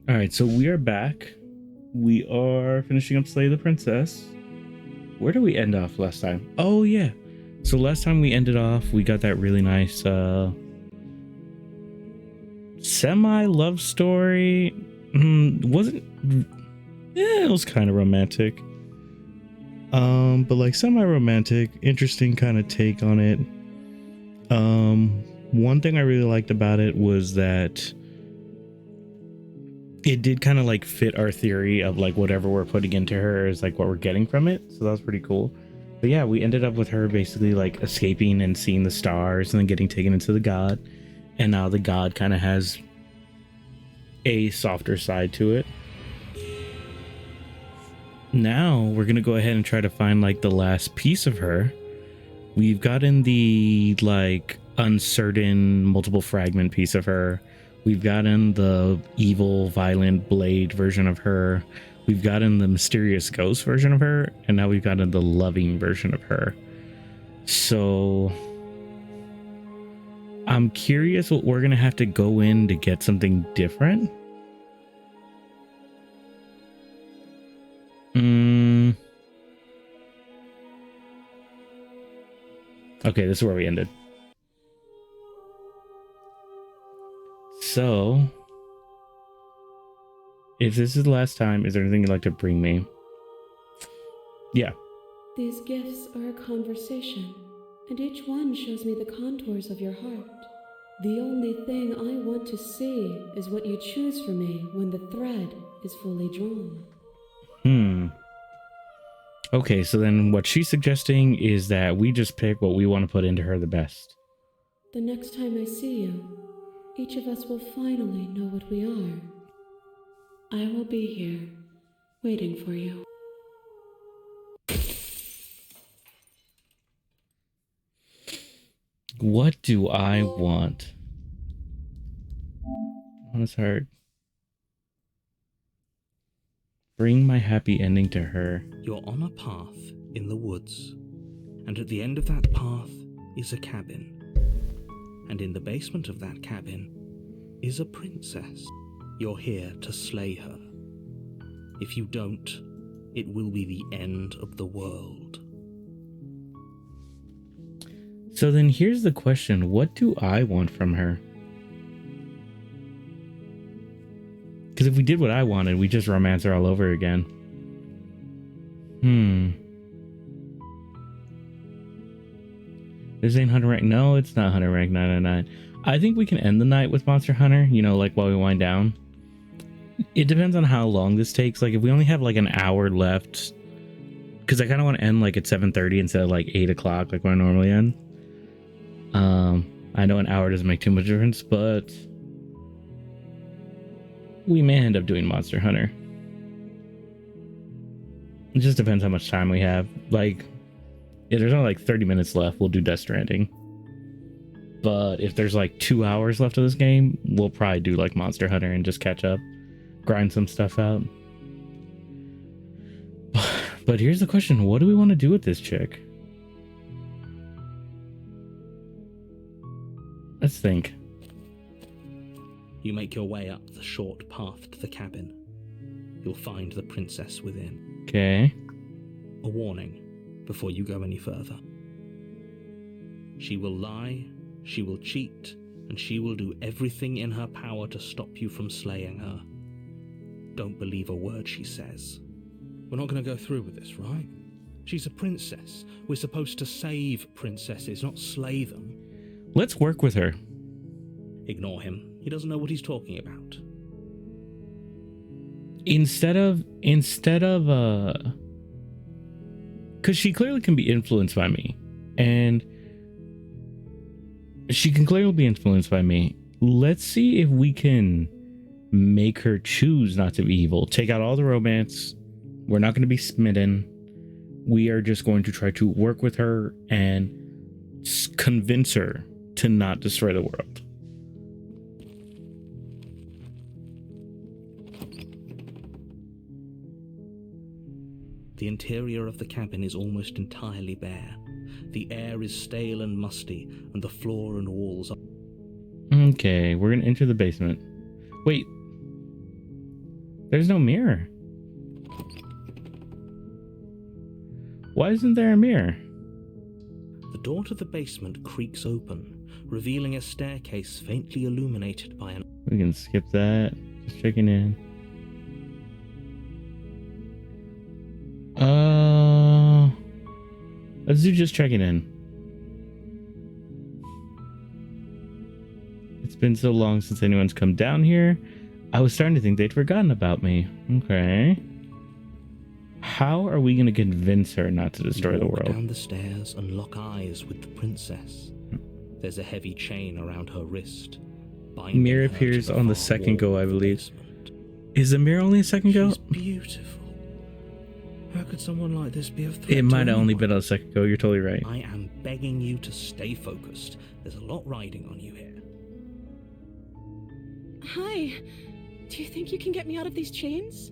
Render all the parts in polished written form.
All right, so we are back. We are finishing up Slay the Princess. Where did we end off last time? Oh yeah. So last time we ended off, we got that really nice semi love story. Wasn't it was kind of romantic. But like semi romantic, interesting kind of take on it. One thing I really liked about it was that it did kind of like fit our theory of like whatever we're putting into her is like what we're getting from it. So that was pretty cool. But yeah, we ended up with her basically like escaping and seeing the stars and then getting taken into the god. And now the god kind of has a softer side to it. Now we're going to go ahead and try to find like the last piece of her. We've gotten the like uncertain multiple fragment piece of her. We've gotten the evil, violent blade version of her. We've gotten the mysterious ghost version of her. And now we've gotten the loving version of her. So I'm curious what we're going to have to go in to get something different. Okay, this is where we ended. So, if this is the last time, is there anything you'd like to bring me? Yeah. These gifts are a conversation, and each one shows me the contours of your heart. The only thing I want to see is what you choose for me when the thread is fully drawn. Okay, so then what she's suggesting is that we just pick what we want to put into her the best. The next time I see you, each of us will finally know what we are. I will be here, waiting for you. What do I want? Honest heart. Bring my happy ending to her. You're on a path in the woods, and at the end of that path is a cabin. And in the basement of that cabin is a princess. You're here to slay her. If you don't, it will be the end of the world. So then here's the question. What do I want from her? Because if we did what I wanted, we just romance her all over again. This ain't Hunter rank. No, it's not Hunter rank 999. I think we can end the night with Monster Hunter, you know, like while we wind down. It depends on how long this takes. Like if we only have like an hour left, because I kind of want to end like at 7:30 instead of like 8 o'clock, like when I normally end. I know an hour doesn't make too much difference, but we may end up doing Monster Hunter. It just depends how much time we have. Like, if there's only like 30 minutes left, we'll do Death Stranding. But if there's like 2 hours left of this game, we'll probably do like Monster Hunter and just catch up, grind some stuff out. But here's the question. What do we want to do with this chick? Let's think. You make your way up the short path to the cabin. You'll find the princess within. Okay. A warning before you go any further. She will lie, she will cheat, and she will do everything in her power to stop you from slaying her. Don't believe a word she says. We're not going to go through with this, right? She's a princess. We're supposed to save princesses, not slay them. Let's work with her. Ignore him. He doesn't know what he's talking about. Instead of because she clearly can be influenced by me, and she can clearly be influenced by me. Let's see if we can make her choose not to be evil. Take out all the romance. We're not going to be smitten. We are just going to try to work with her and convince her to not destroy the world. The interior of the cabin is almost entirely bare. The air is stale and musty, and the floor and walls are... Okay, we're gonna enter the basement. Wait. There's no mirror. Why isn't there a mirror? The door to the basement creaks open, revealing a staircase faintly illuminated by an... We can skip that. Just checking in. Let's do just checking in. It's been so long since anyone's come down here. I was starting to think they'd forgotten about me. Okay. How are we going to convince her not to destroy the world? Down the stairs and lock eyes with the princess. There's a heavy chain around her wrist. Mirror appears on the second go, I believe. Is the mirror only a second go? She's beautiful. How could someone like this be a threat? It might have only been a second go. You're totally right. I am begging you to stay focused. There's a lot riding on you here. Hi. Do you think you can get me out of these chains?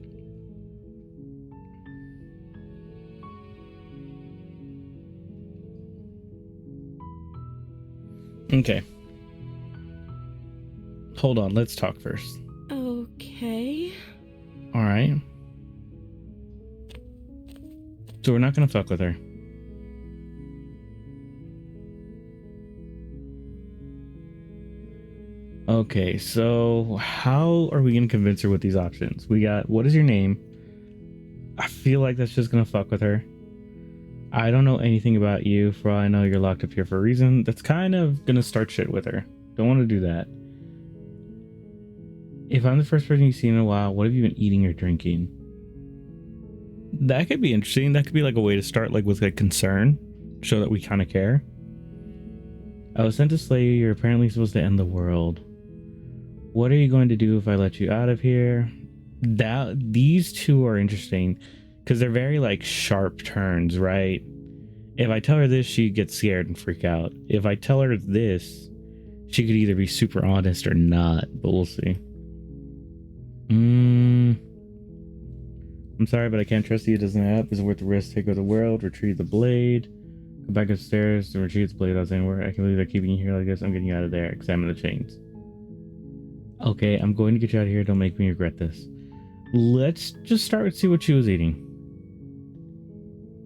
Okay. Hold on. Let's talk first. Okay. All right. So we're not going to fuck with her. Okay, so how are we going to convince her with these options? We got, what is your name? I feel like that's just going to fuck with her. I don't know anything about you. For all I know, you're locked up here for a reason. That's kind of going to start shit with her. Don't want to do that. If I'm the first person you've seen in a while, what have you been eating or drinking? That could be interesting. That could be like a way to start, like with a concern. Show that we kind of care. I was sent to slay you. You're apparently supposed to end the world. What are you going to do if I let you out of here? These two are interesting because they're very like sharp turns, right? If I tell her this, she gets scared and freak out. If I tell her this, she could either be super honest or not, but we'll see. I'm sorry, but I can't trust you. It doesn't help. Is it worth the risk? Take over the world, retrieve the blade, go back upstairs and retrieve the blade without saying a word. I can believe they're keeping you here like this. I'm getting you out of there. Examine the chains. Okay, I'm going to get you out of here. Don't make me regret this. Let's just start with see what she was eating.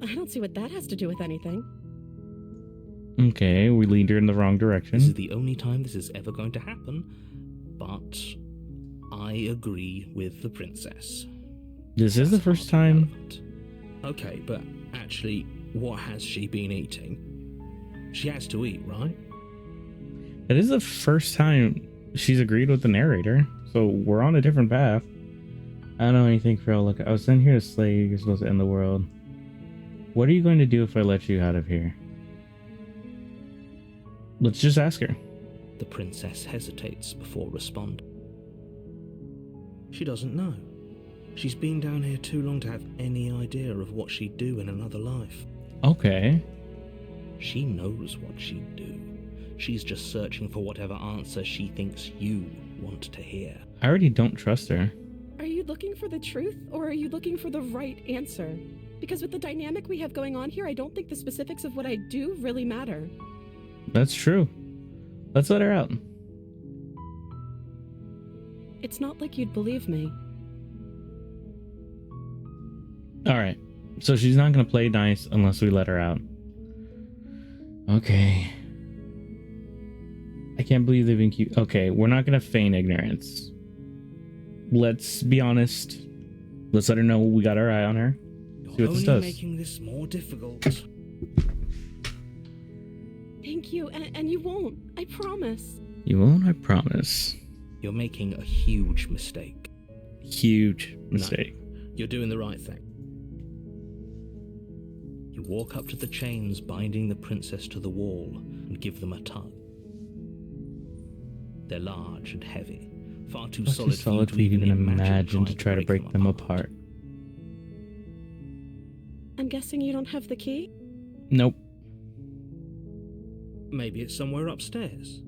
I don't see what that has to do with anything. Okay, we leaned her in the wrong direction. This is the only time this is ever going to happen, but I agree with the princess. This is the first time. Okay, but actually, what has she been eating? She has to eat, right? It is the first time she's agreed with the narrator, so we're on a different path. I don't know anything, Phil. Look, I was sent here to slay you. You're supposed to end the world. What are you going to do if I let you out of here? Let's just ask her. The princess hesitates before responding. She doesn't know. She's been down here too long to have any idea of what she'd do in another life. Okay. She knows what she'd do. She's just searching for whatever answer she thinks you want to hear. I already don't trust her. Are you looking for the truth, or are you looking for the right answer? Because with the dynamic we have going on here, I don't think the specifics of what I do really matter. That's true. Let's let her out. It's not like you'd believe me. Alright. So she's not going to play nice unless we let her out. Okay. I can't believe they've been cute. Okay, we're not going to feign ignorance. Let's be honest. Let's let her know we got our eye on her. See what this does. Making this more difficult. Thank you, and you won't. I promise. You won't, I promise. You're making a huge mistake. Huge mistake. No, you're doing the right thing. You walk up to the chains binding the princess to the wall and give them a tug. They're large and heavy, far too solid for you to even imagine to try to break them apart. I'm guessing you don't have the key? Nope. Maybe it's somewhere upstairs.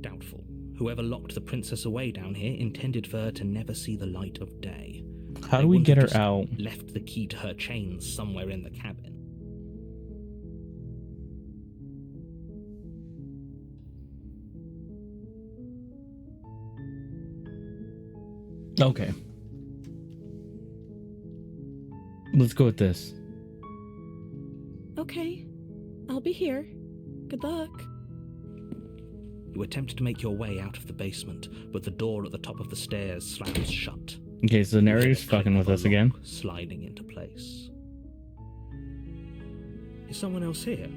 Doubtful. Whoever locked the princess away down here intended for her to never see the light of day. How do we get her out? Left the key to her chains somewhere in the cabin. Okay. Let's go with this. Okay, I'll be here. Good luck. You attempt to make your way out of the basement, but the door at the top of the stairs slams shut. Okay, so the narrator's fucking with us again. Sliding into place. Is someone else here?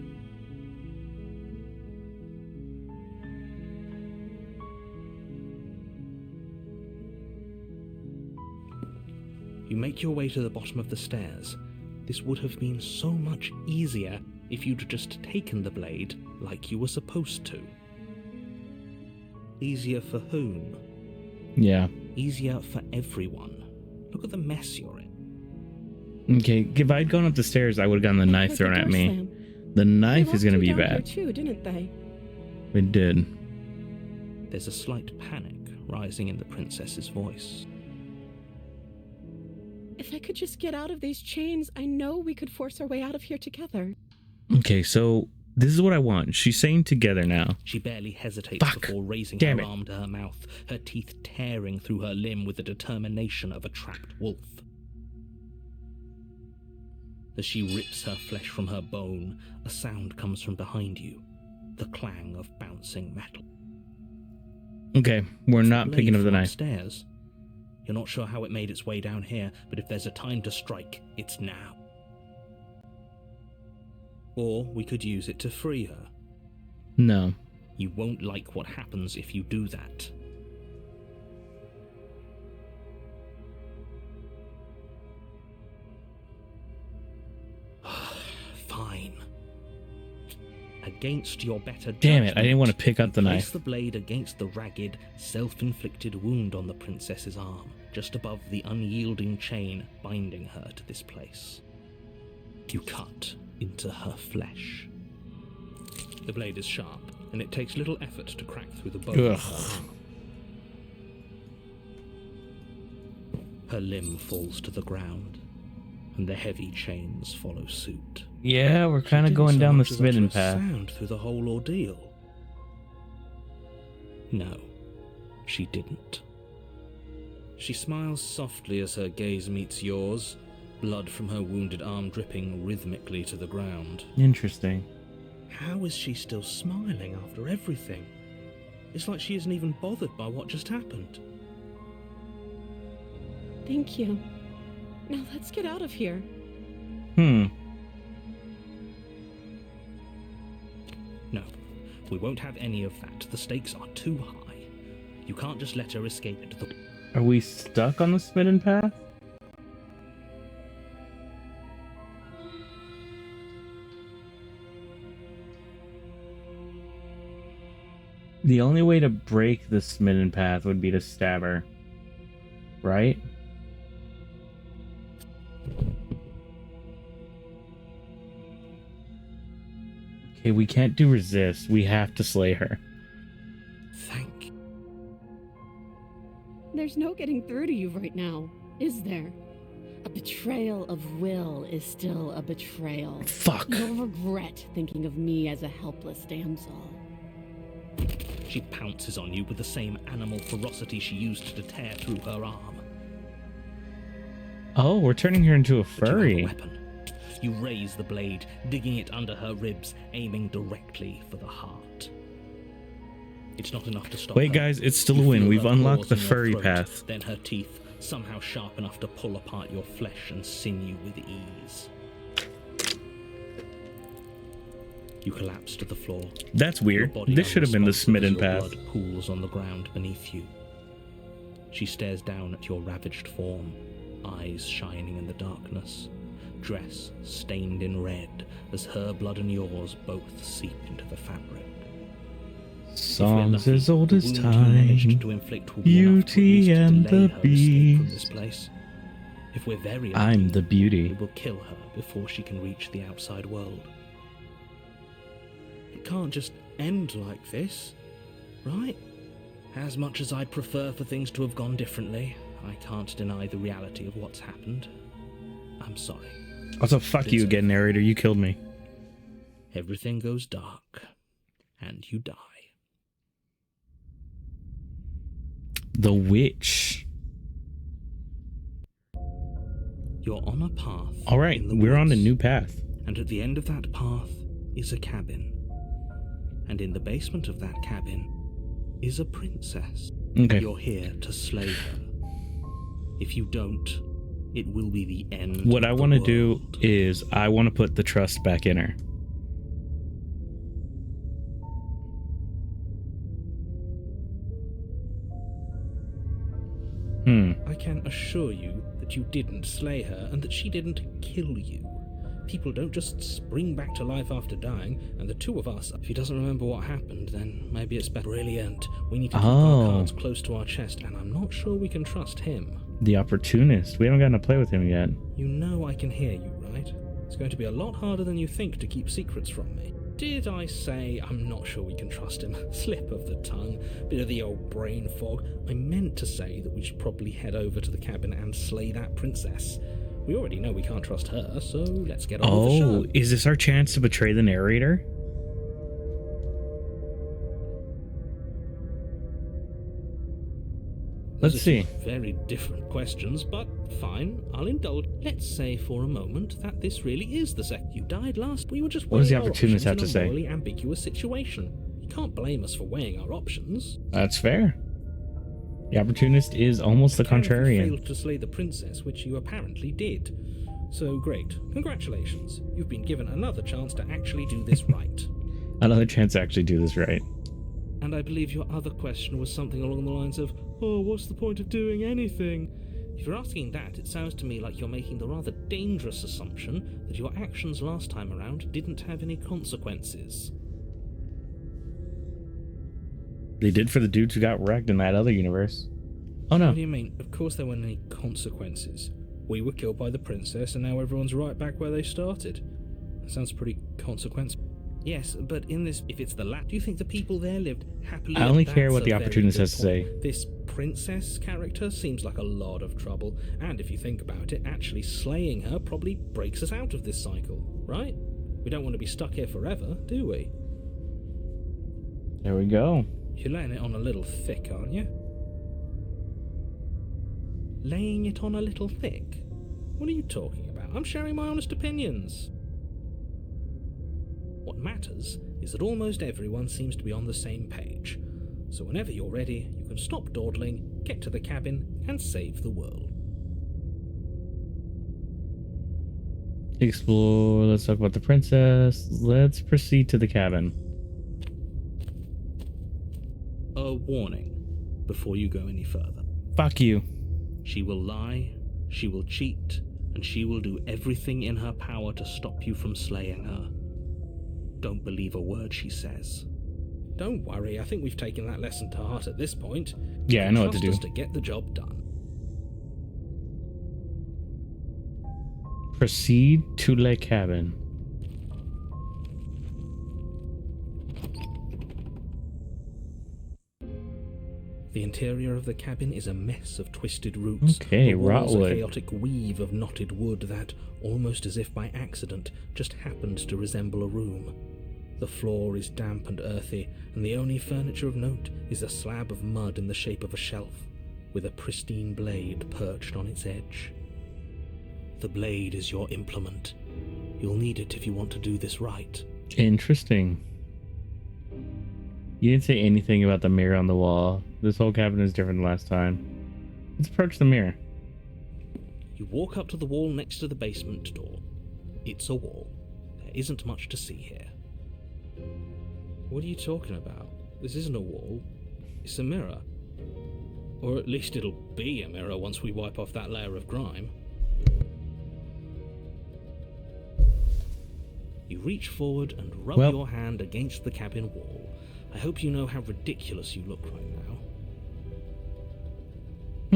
You make your way to the bottom of the stairs. This would have been so much easier if you'd just taken the blade like you were supposed to. Easier for whom? Yeah. Easier for everyone. Look at the mess you're in. Okay, if I'd gone up the stairs, I would have gotten the knife thrown at me. Slam. The knife They is going to locked be you down bad. here too, didn't they? It did. There's a slight panic rising in the princess's voice. If I could just get out of these chains, I know we could force our way out of here together. Okay, so this is what I want. She's saying together now. She barely hesitates Fuck. before raising Damn her it. arm to her mouth, her teeth tearing through her limb with the determination of a trapped wolf. As she rips her flesh from her bone, a sound comes from behind you, the clang of bouncing metal. Okay, we're It's not blade picking up the from knife. Upstairs. You're not sure how it made its way down here, but if there's a time to strike, it's now. Or we could use it to free her. No. You won't like what happens if you do that. Fine. Against your better Damn it, I didn't judgment, want to pick up the you knife. place the blade against the ragged, self-inflicted wound on the princess's arm, just above the unyielding chain binding her to this place. You cut into her flesh. The blade is sharp, and it takes little effort to crack through the bone of her arm. Her limb falls to the ground, and the heavy chains follow suit. Yeah, we're kind of She didn't going so down the much as utter smitten a path. sound through the whole ordeal. No, she didn't. She smiles softly as her gaze meets yours, blood from her wounded arm dripping rhythmically to the ground. Interesting. How is she still smiling after everything? It's like she isn't even bothered by what just happened. Thank you. Now let's get out of here. No, we won't have any of that. The stakes are too high. You can't just let her escape into the... Are we stuck on the smitten path? The only way to break the smitten path would be to stab her. Right? Okay, we can't do resist. We have to slay her. Thank you. There's no getting through to you right now, is there? A betrayal of will is still a betrayal. Fuck. You'll regret thinking of me as a helpless damsel. She pounces on you with the same animal ferocity she used to tear through her arm. Oh, we're turning her into a But you have a furry. weapon. You raise the blade, digging it under her ribs, aiming directly for the heart. It's not enough to stop Wait, her. guys, it's still a You win. feel We've her unlocked the claws in your furry throat, path. Then her teeth, somehow sharp enough to pull apart your flesh and sinew with ease. You collapse to the floor. That's Your weird. body This should have been the unresponsive smitten as your path. blood pools on the ground beneath you. She stares down at your ravaged form, eyes shining in the darkness, dress stained in red as her blood and yours both seep into the fabric. If we're Songs lucky, as old the as wound you managed time. to inflict will be enough to at least Beauty and delay the her escape from this Beast. place. If we're very lucky, I'm the beauty. it will kill her before she can reach the outside world. It can't just end like this, right? As much as I'd prefer for things to have gone differently, I can't deny the reality of what's happened. I'm sorry. Also, fuck It's you over. again, narrator. You killed me. Everything goes dark, and you die. The witch. You're on a path. All right, in the we're on a woods, new path. and at the end of that path is a cabin. And in the basement of that cabin is a princess. Okay. You're here to slay her. If you don't, it will be the end. What I want to do world. is I want to put the trust back in her. I can assure you that you didn't slay her and that she didn't kill you. People don't just spring back to life after dying, and the two of us, if he doesn't remember what happened, then maybe it's better. Brilliant. We need to keep our cards close to our chest, and I'm not sure we can trust him. The opportunist. We haven't gotten to play with him yet. You know I can hear you, right? It's going to be a lot harder than you think to keep secrets from me. Did I say I'm not sure we can trust him? Slip of the tongue, bit of the old brain fog. I meant to say that we should probably head over to the cabin and slay that princess. We already know we can't trust her, so let's get on with the show. Is this our chance to betray the narrator? Let's see. Very different questions, but fine, I'll indulge. Let's say for a moment that this really is the second. You died last. We were just What does the weighing our opportunist have options to in a say? morally ambiguous situation. You can't blame us for weighing our options. That's fair. The opportunist is almost the And if you contrarian. failed to slay the princess, which you apparently did. So great. Congratulations. You've been given another chance to actually do this right. Another chance to actually do this right. And I believe your other question was something along the lines of, oh, what's the point of doing anything? If you're asking that, it sounds to me like you're making the rather dangerous assumption that your actions last time around didn't have any consequences. They did for the dudes who got wrecked in that other universe. Oh no. What do you mean? Of course there weren't any consequences. We were killed by the princess and now everyone's right back where they started. That sounds pretty consequence. Yes, but in this, if it's the latter, do you think the people there lived happily? I only care That's what the a very opportunist good has to say. point. This princess character seems like a lot of trouble, and if you think about it, actually slaying her probably breaks us out of this cycle, right? We don't want to be stuck here forever, do we? There we go. You're laying it on a little thick, aren't you? Laying it on a little thick? What are you talking about? I'm sharing my honest opinions. What matters is that almost everyone seems to be on the same page. So whenever you're ready, you can stop dawdling, get to the cabin, and save the world. Explore. Let's talk about the princess. Let's proceed to the cabin. A warning before you go any further. Fuck you. She will lie, she will cheat, and she will do everything in her power to stop you from slaying her. Don't believe a word she says. Don't worry, I think we've taken that lesson to heart at this point. Yeah, I know what to Trust do. us to get the job done. Proceed to the cabin. The interior of the cabin is a mess of twisted roots. Okay, The walls rotwood. a chaotic weave of knotted wood that, almost as if by accident, just happened to resemble a room. The floor is damp and earthy, and the only furniture of note is a slab of mud in the shape of a shelf, with a pristine blade perched on its edge. The blade is your implement. You'll need it if you want to do this right. Interesting. You didn't say anything about the mirror on the wall. This whole cabin is different than last time. Let's approach the mirror. You walk up to the wall next to the basement door. It's a wall. There isn't much to see here. What are you talking about? This isn't a wall. It's a mirror. Or at least it'll be a mirror once we wipe off that layer of grime. You reach forward and rub your hand against the cabin wall. I hope you know how ridiculous you look right now.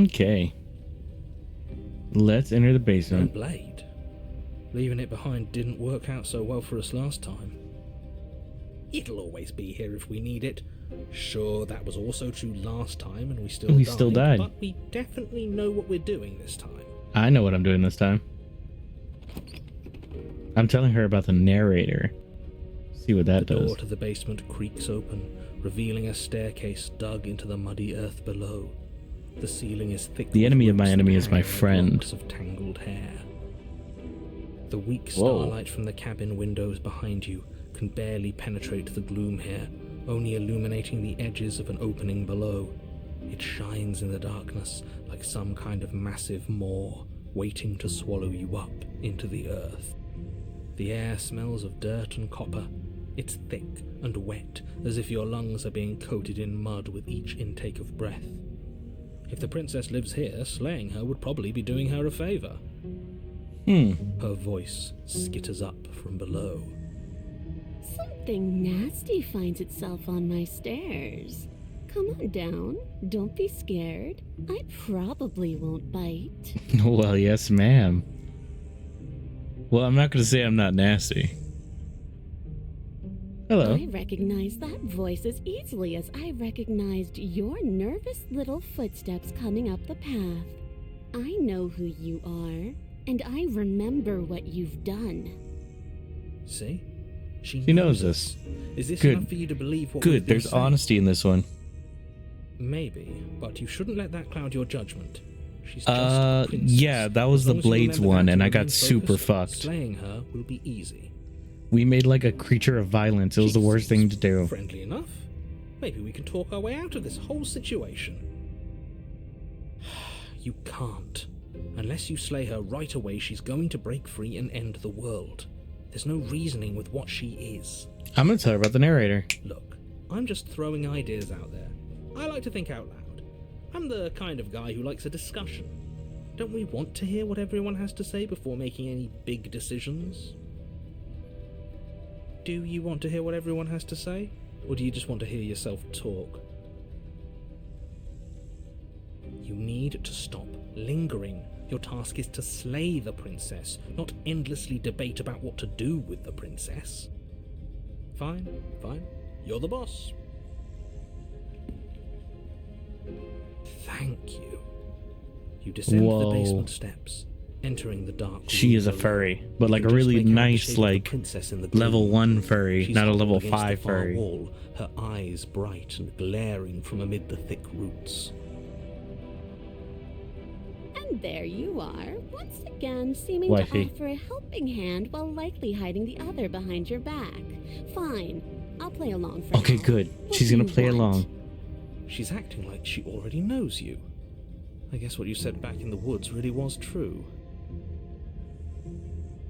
Okay. Let's enter the No basement. blade. Leaving it behind didn't work out so well for us last time. It'll always be here if we need it. Sure, that was also true last time and we still died. But we definitely know what we're doing this time. I know what I'm doing this time. I'm telling her about the narrator. See what that The does. door to the basement creaks open, revealing a staircase dug into the muddy earth below. The ceiling is thick. The with enemy of my ropes enemy that is my hang like friend. locks of tangled hair. The weak Whoa. starlight from the cabin windows behind you can barely penetrate the gloom here, only illuminating the edges of an opening below. It shines in the darkness like some kind of massive maw waiting to swallow you up into the earth. The air smells of dirt and copper. It's thick and wet, as if your lungs are being coated in mud with each intake of breath. If the princess lives here, slaying her would probably be doing her a favor. Her voice skitters up from below. Something nasty finds itself on my stairs. Come on down. Don't be scared. I probably won't bite. Well, yes, ma'am. Well, I'm not going to say I'm not nasty. Hello. I recognize that voice as easily as I recognized your nervous little footsteps coming up the path. I know who you are, and I remember what you've done. See? She knows this. Is this Good. enough for you to believe what Good, we've been there's saying? honesty in this one. Maybe, but you shouldn't let that cloud your judgment. She's just a princess. Yeah, that was As the long as you Blades remember one, that and I and got remain super focused, fucked. Slaying her will be easy. We made like a creature of violence. It was the She worst seems thing to do. Friendly enough. Maybe we can talk our way out of this whole situation. You can't. Unless you slay her right away, she's going to break free and end the world. There's no reasoning with what she is. I'm going to tell her about the narrator. Look, I'm just throwing ideas out there. I like to think out loud. I'm the kind of guy who likes a discussion. Don't we want to hear what everyone has to say before making any big decisions? Do you want to hear what everyone has to say? Or do you just want to hear yourself talk? You need to stop lingering. Your task is to slay the princess, not endlessly debate about what to do with the princess. Fine, fine. You're the boss. Thank you. You descend the Whoa. basement steps, entering the dark. She room is a below. furry, but You like a can just really make out the nice, shape of the like princess in the level gloom. 1 furry, She's not a huddled level against 5 the far furry. wall, her eyes bright and glaring from amid the thick roots. And there you are, once again seeming Wifey. to offer a helping hand while likely hiding the other behind your back. Fine, I'll play along for Okay, now. good. What She's do going to you play want? along. She's acting like she already knows you. I guess what you said back in the woods really was true.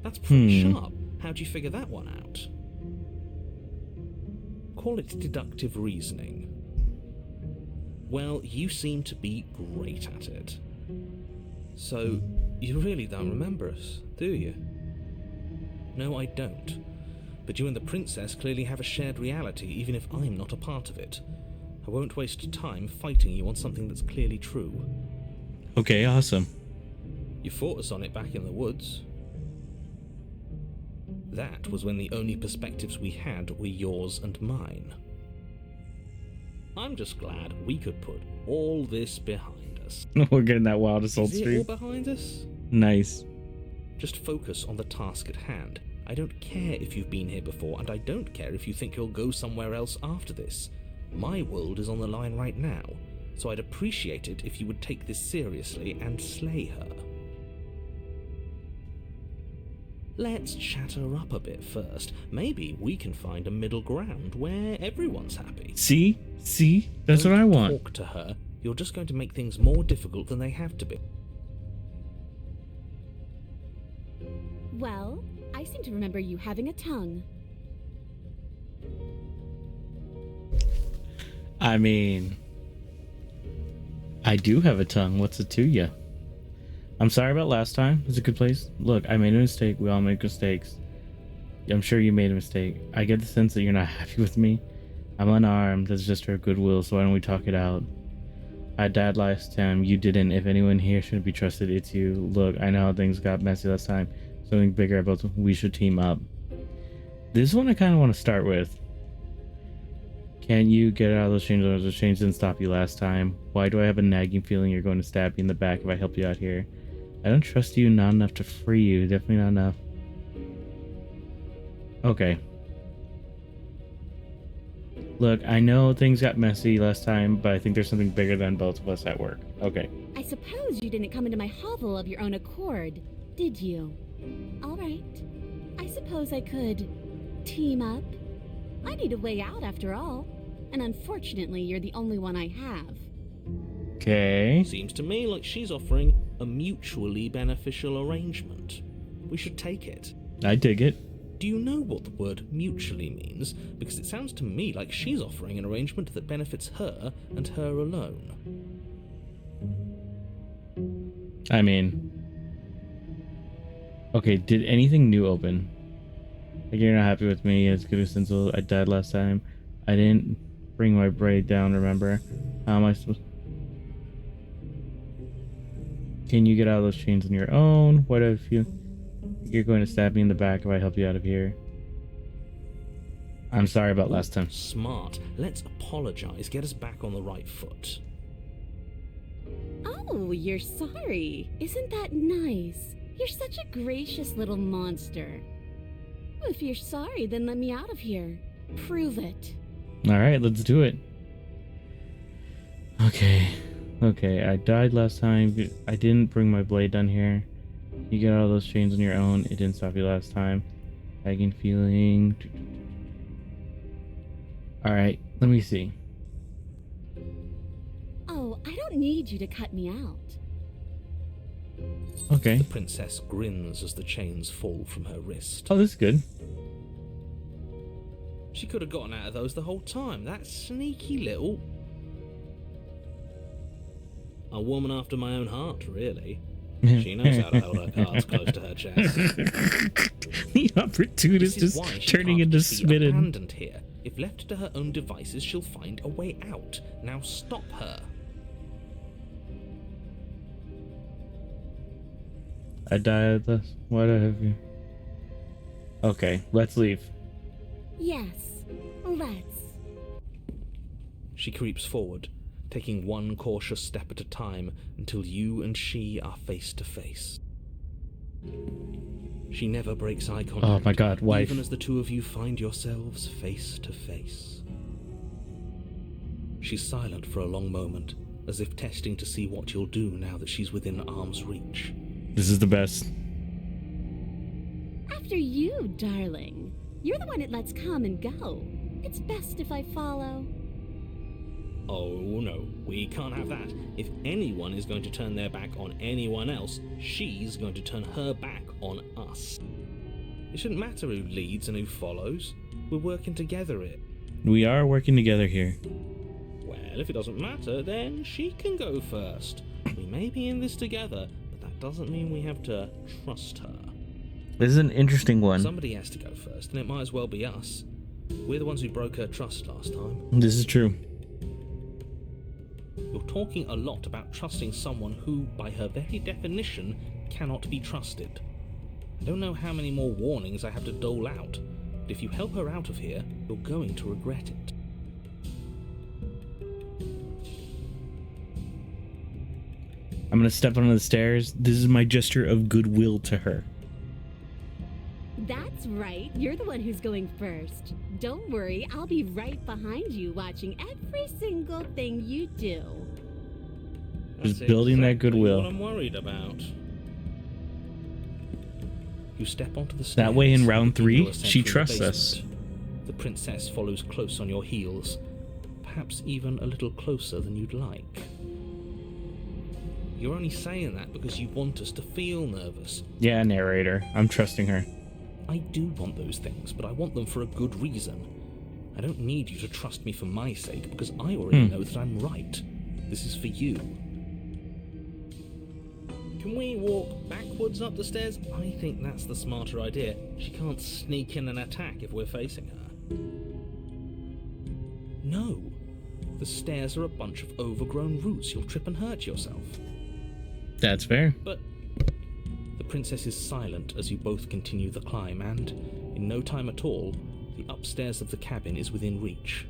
That's pretty sharp. How'd you figure that one out? Call it deductive reasoning. Well, you seem to be great at it. So, you really don't remember us, do you? No, I don't. But you and the princess clearly have a shared reality, even if I'm not a part of it. I won't waste time fighting you on something that's clearly true. Okay, awesome. You fought us on it back in the woods. That was when the only perspectives we had were yours and mine. I'm just glad we could put all this behind us. We're getting that wild assault Is it all stream. behind us? Nice. Just focus on the task at hand. I don't care if you've been here before, and I don't care if you think you'll go somewhere else after this. My world is on the line right now, so I'd appreciate it if you would take this seriously and slay her. Let's chat her up a bit first. Maybe we can find a middle ground where everyone's happy. See? See? That's Don't what I want. Talk to her. You're just going to make things more difficult than they have to be. Well, I seem to remember you having a tongue. I mean, I do have a tongue. What's it to you? I'm sorry about last time. It's a good place. Look, I made a mistake. We all make mistakes. I'm sure you made a mistake. I get the sense that you're not happy with me. I'm unarmed. That's just her goodwill, so why don't we talk it out? I died last time. You didn't. If anyone here shouldn't be trusted, it's you. Look, I know how things got messy last time. Something bigger about we should team up. This one I kind of want to start with. Can you get out of those chains? Those chains didn't stop you last time. Why do I have a nagging feeling you're going to stab me in the back if I help you out here? I don't trust you not enough to free you. Definitely not enough. Okay. Look, I know things got messy last time, but I think there's something bigger than both of us at work. Okay. I suppose you didn't come into my hovel of your own accord, did you? All right. I suppose I could team up. I need a way out after all. And unfortunately, you're the only one I have. Okay. Seems to me like she's offering a mutually beneficial arrangement. We should take it. I dig it. Do you know what the word mutually means? Because it sounds to me like she's offering an arrangement that benefits her and her alone. I mean... Okay, did anything new open? Like, you're not happy with me. It's good since I died last time. I didn't bring my braid down, remember? How am I supposed... Can you get out of those chains on your own? What if you're going to stab me in the back if I help you out of here? I'm sorry about last time. Smart. Let's apologize. Get us back on the right foot. Oh, you're sorry. Isn't that nice? You're such a gracious little monster. If you're sorry, then let me out of here. Prove it. Alright, let's do it. Okay. Okay, I died last time. I didn't bring my blade down here. You get all those chains on your own. It didn't stop you last time. Nagging feeling. Alright, let me see. Oh, I don't need you to cut me out. Okay. The princess grins as the chains fall from her wrist. Oh, this is good. She could have gotten out of those the whole time. That sneaky little... A woman after my own heart, really. She knows how to hold her cards close to her chest. The opportunist is why she turning can't into just be smitten. abandoned here. If left to her own devices, she'll find a way out. Now stop her. I died this. What have you? Okay, let's leave. Yes, let's. She creeps forward, taking one cautious step at a time until you and she are face to face. She never breaks eye contact. Oh my god, wife. Even as the two of you find yourselves face to face. She's silent for a long moment, as if testing to see what you'll do now that she's within arm's reach. This is the best. After you, darling. You're the one it lets come and go. It's best if I follow. Oh no, we can't have that. If anyone is going to turn their back on anyone else, she's going to turn her back on us. It shouldn't matter who leads and who follows. We're working together here. We are working together here. Well, if it doesn't matter, then she can go first. We may be in this together, but that doesn't mean we have to trust her. This is an interesting one. Somebody has to go first, and it might as well be us. We're the ones who broke her trust last time. This is true. You're talking a lot about trusting someone who, by her very definition, cannot be trusted. I don't know how many more warnings I have to dole out, but if you help her out of here, you're going to regret it. I'm gonna step onto the stairs. This is my gesture of goodwill to her. That's right. You're the one who's going first. Don't worry, I'll be right behind you watching every single thing you do. Just That's building that exactly goodwill. What I'm worried about. You step onto the stairs. That way in round and 3, you ascend she through the trusts us. basement. The princess follows close on your heels, perhaps even a little closer than you'd like. You're only saying that because you want us to feel nervous. Yeah, narrator. I'm trusting her. I do want those things, but I want them for a good reason. I don't need you to trust me for my sake, because I already know that I'm right. This is for you. Can we walk backwards up the stairs? I think that's the smarter idea. She can't sneak in and attack if we're facing her. No. The stairs are a bunch of overgrown roots. You'll trip and hurt yourself. That's fair. But the princess is silent as you both continue the climb, and in no time at all, the upstairs of the cabin is within reach.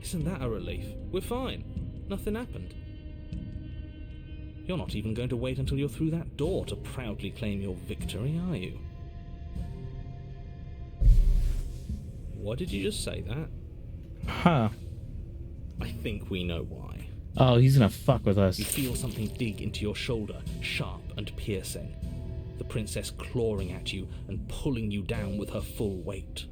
Isn't that a relief? We're fine. Nothing happened. You're not even going to wait until you're through that door to proudly claim your victory, are you? Why did you just say that? Huh. I think we know why. Oh, he's gonna fuck with us. You feel something dig into your shoulder, sharp and piercing. the princess clawing at you and pulling you down with her full weight.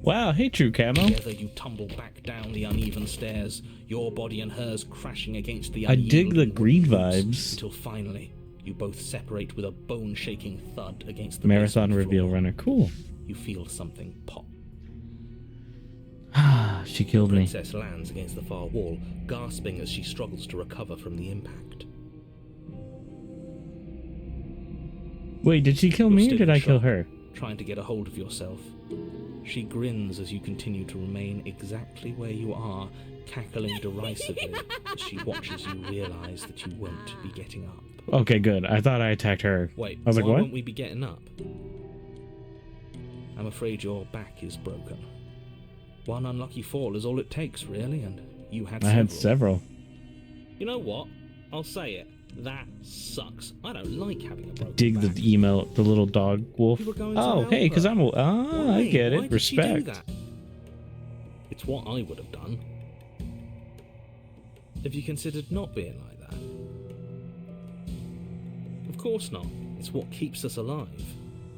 Wow, hey, True Camo. Together you tumble back down the uneven stairs, your body and hers crashing against the I dig the unyielding green wooden roots, vibes. until finally you both separate with a bone-shaking thud against the Marathon basement reveal floor. runner. Cool. You feel something pop. She killed The me. princess lands against the far wall, gasping as she struggles to recover from the impact. Wait, did she kill You're me or still did in I kill shock, her? trying to get a hold of yourself. She grins as you continue to remain exactly where you are, cackling derisively as she watches you realize that you won't be getting up. Okay, good. I thought I attacked her. Wait, I was like, why what? won't we be getting up? I'm afraid your back is broken. One unlucky fall is all it takes, really, and you had I several. had several. You know what? I'll say it. That sucks. I don't like having a broken Dig back. the email, the little dog wolf. You were going to Oh, help hey, because her. I'm a... Ah, Why? I get Why it. did she do Respect. that? It's what I would have done. Have you considered not being like that? Of course not. It's what keeps us alive.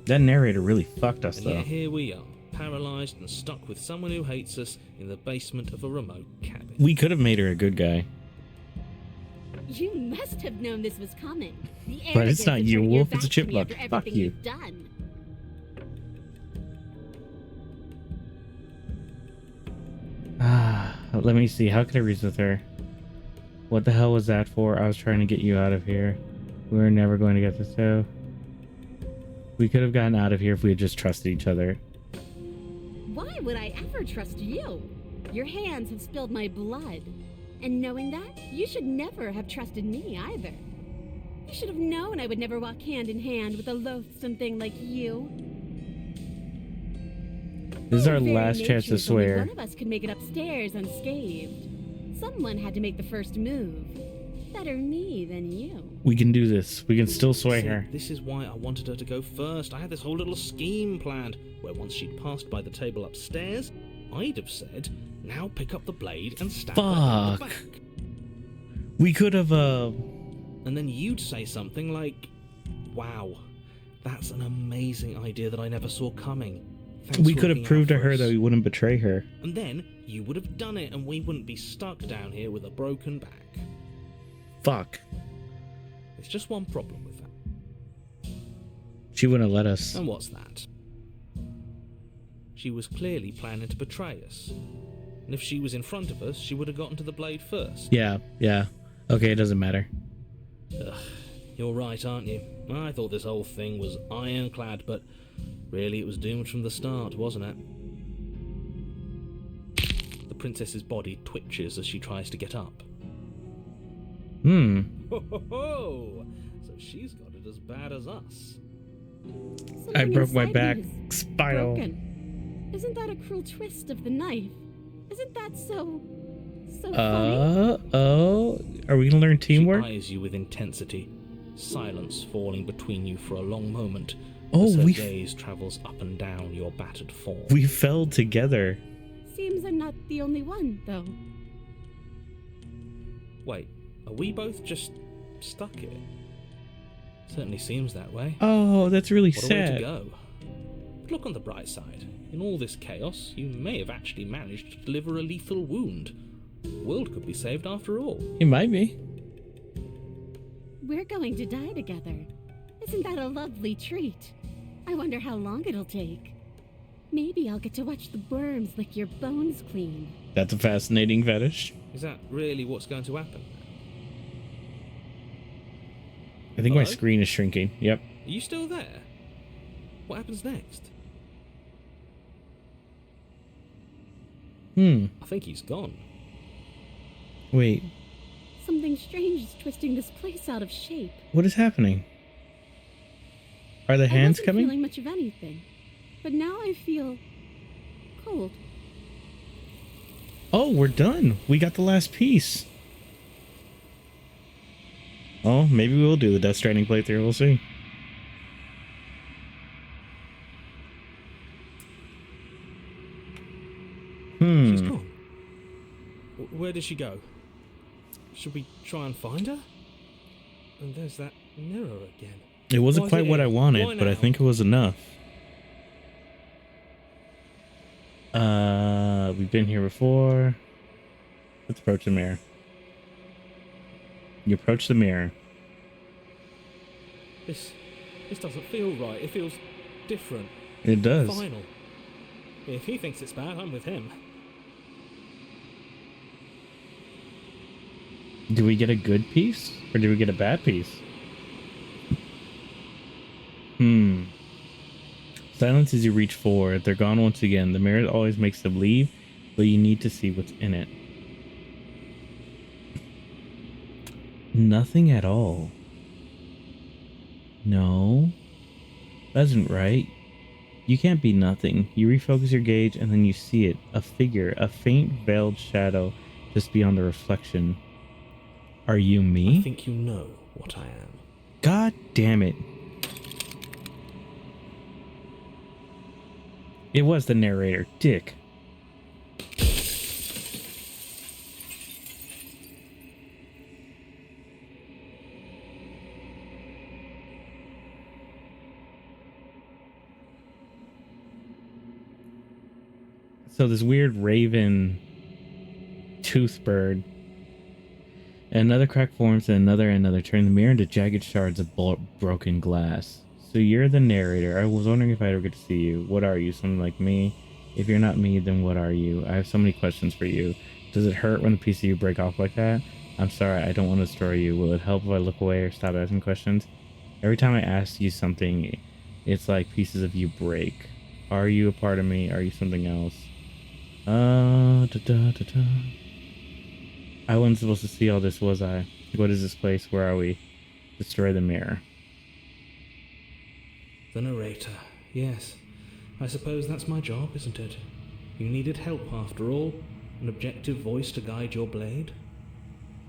That narrator really fucked us, And though. yet here we are, paralysed and stuck with someone who hates us in the basement of a remote cabin. We could have made her a good guy. You must have known this was coming. The But it's arrogance not of you, turning your Wolf, it's a back to me chipmunk. after Fuck everything you. you've done. Let me see. How can I reason with her? What the hell was that for? I was trying to get you out of here. We were never going to get this out. We could have gotten out of here if we had just trusted each other. Why would I ever trust you? Your hands have spilled my blood. And knowing that, you should never have trusted me either. You should have known I would never walk hand in hand with a loathsome thing like you. This is By our very last chance to nature, only swear. one of us could make it upstairs unscathed. Someone had to make the first move. Better me than you. We can do this. We can still sway See, her. this is why I wanted her to go first. I had this whole little scheme planned, where once she'd passed by the table upstairs, I'd have said, now pick up the blade and stab her in the Fuck. back. We could have, And then you'd say something like, wow, that's an amazing idea that I never saw coming. Thanks we for could have looking proved out to for her us." that we wouldn't betray her. And then you would have done it and we wouldn't be stuck down here with a broken back. Fuck. There's just one problem with that. She wouldn't let us. And what's that? She was clearly planning to betray us. And if she was in front of us, she would have gotten to the blade first. Yeah, yeah. Okay, it doesn't matter. Ugh, you're right, aren't you? I thought this whole thing was ironclad, but really it was doomed from the start, wasn't it? The princess's body twitches as she tries to get up. Hmm. Ho ho ho! So she's got it as bad as us. Something I broke my inside me back. is Spinal. broken. Isn't that a cruel twist of the knife? Isn't that so funny? Oh. Are we gonna learn teamwork? She eyes you with intensity, silence falling between you for a long moment Oh, as her we gaze travels up and down your battered form. we fell together. Seems I'm not the only one, though. Wait, are we both just stuck here? Certainly seems that way. Oh, that's really What a way to sad. go. But look on the bright side. In all this chaos, you may have actually managed to deliver a lethal wound. The world could be saved after all. It might be. We're going to die together. Isn't that a lovely treat? I wonder how long it'll take. Maybe I'll get to watch the worms lick your bones clean. That's a fascinating fetish. Is that really what's going to happen? I think my Hello? screen is shrinking. Yep. Are you still there? What happens next? Hmm. I think he's gone. Wait. Something strange is twisting this place out of shape. What is happening? Are the I hands wasn't coming? feeling much of anything, but now I feel cold. Oh, we're done. We got the last piece. Oh, maybe we'll do the Death Stranding playthrough. We'll see. She's gone. Where did she go? Should we try and find her? And there's that mirror again. It wasn't Why is quite it what I here? wanted, Why but I now? think it was enough. We've been here before. Let's approach the mirror. You approach the mirror. This doesn't feel right. It feels different. It does. Final. If he thinks it's bad, I'm with him. Do we get a good piece or do we get a bad piece? Silence as you reach forward. They're gone once again. The mirror always makes them leave, but you need to see what's in it. Nothing at all. No, that isn't right. You can't be nothing. You refocus your gaze and then you see it. A figure, a faint veiled shadow just beyond the reflection. Are you me? I think you know what I am. God damn it. It was the narrator, Dick. So this weird raven tooth bird. Another crack forms and another, turning the mirror into jagged shards of broken glass. So you're the narrator. I was wondering if I ever get to see you. What are you? Someone like me? If you're not me, then what are you? I have so many questions for you. Does it hurt when the piece of you break off like that? I'm sorry, I don't want to destroy you. Will it help if I look away or stop asking questions? Every time I ask you something, it's like pieces of you break. Are you a part of me? Are you something else? I wasn't supposed to see all this, was I? What is this place? Where are we? Destroy the mirror. The narrator. Yes. I suppose that's my job, isn't it? You needed help after all. An objective voice to guide your blade.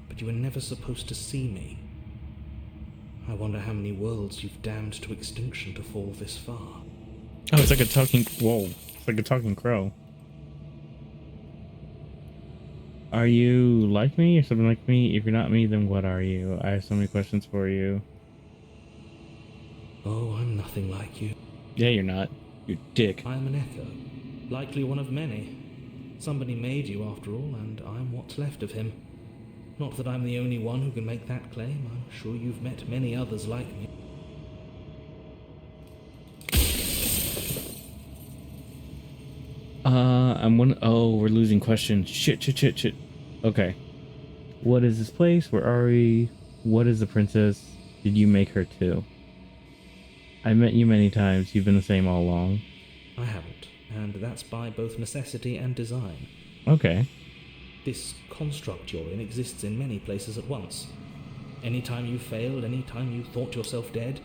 But you were never supposed to see me. I wonder how many worlds you've damned to extinction to fall this far. Oh, it's like a talking... Whoa. It's like a talking crow. Are you like me or something like me? If you're not me, then what are you? I have so many questions for you. Oh, I'm nothing like you. Yeah, you're not. You're Dick. I'm an echo. Likely one of many. Somebody made you after all, and I'm what's left of him. Not that I'm the only one who can make that claim. I'm sure you've met many others like me. Oh, we're losing questions. Shit. Okay. What is this place? Where are we? What is the princess? Did you make her too? I met you many times. You've been the same all along. I haven't, and that's by both necessity and design. Okay. This construct you're in exists in many places at once. Anytime you failed, anytime you thought yourself dead,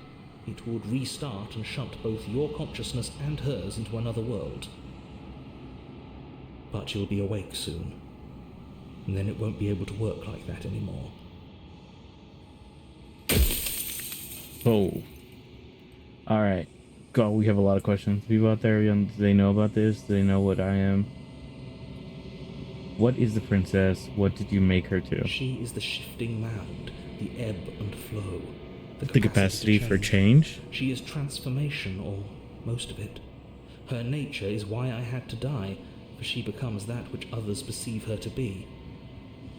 it would restart and shunt both your consciousness and hers into another world. But you'll be awake soon, and then it won't be able to work like that anymore. Oh. Alright. God, we have a lot of questions. People out there, do they know about this? Do they know what I am? What is the princess? What did you make her to? She is the shifting mound, the ebb and flow. The capacity for change? She is transformation, or most of it. Her nature is why I had to die, for she becomes that which others perceive her to be.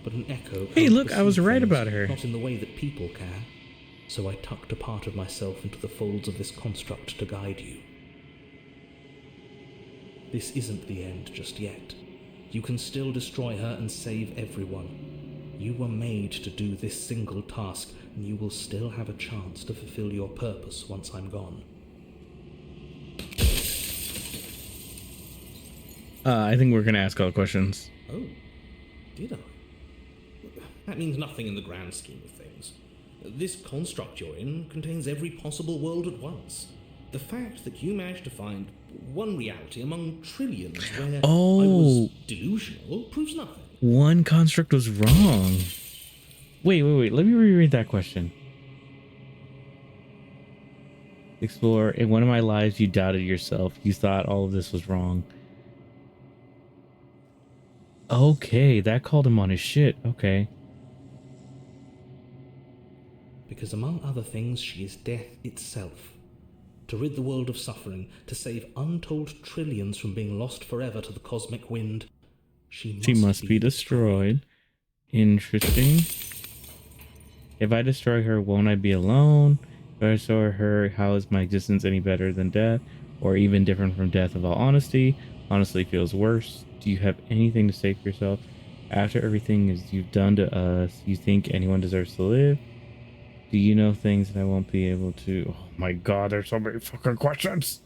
But an echo Hey, can't look, I was perceive right things, about her. Not in the way that people can. So I tucked a part of myself into the folds of this construct to guide you. This isn't the end just yet. You can still destroy her and save everyone. You were made to do this single task, and you will still have a chance to fulfill your purpose once I'm gone. I think we're gonna ask all the questions. Oh, did I? That means nothing in the grand scheme of things. This construct you're in contains every possible world at once. The fact that you managed to find one reality among trillions where I was delusional proves nothing. One construct was wrong. Wait. Let me reread that question. Explore. In one of my lives, you doubted yourself. You thought all of this was wrong. Okay, that called him on his shit. Okay. Because among other things, she is death itself. To rid the world of suffering, to save untold trillions from being lost forever to the cosmic wind, she must be destroyed. Interesting. If I destroy her, won't I be alone? If I destroy her, how is my existence any better than death? Or even different from death of all honesty? Honestly feels worse. Do you have anything to say for yourself? After everything you've done to us, you think anyone deserves to live? Do you know things that I won't be able to? Oh my god, there's so many fucking questions!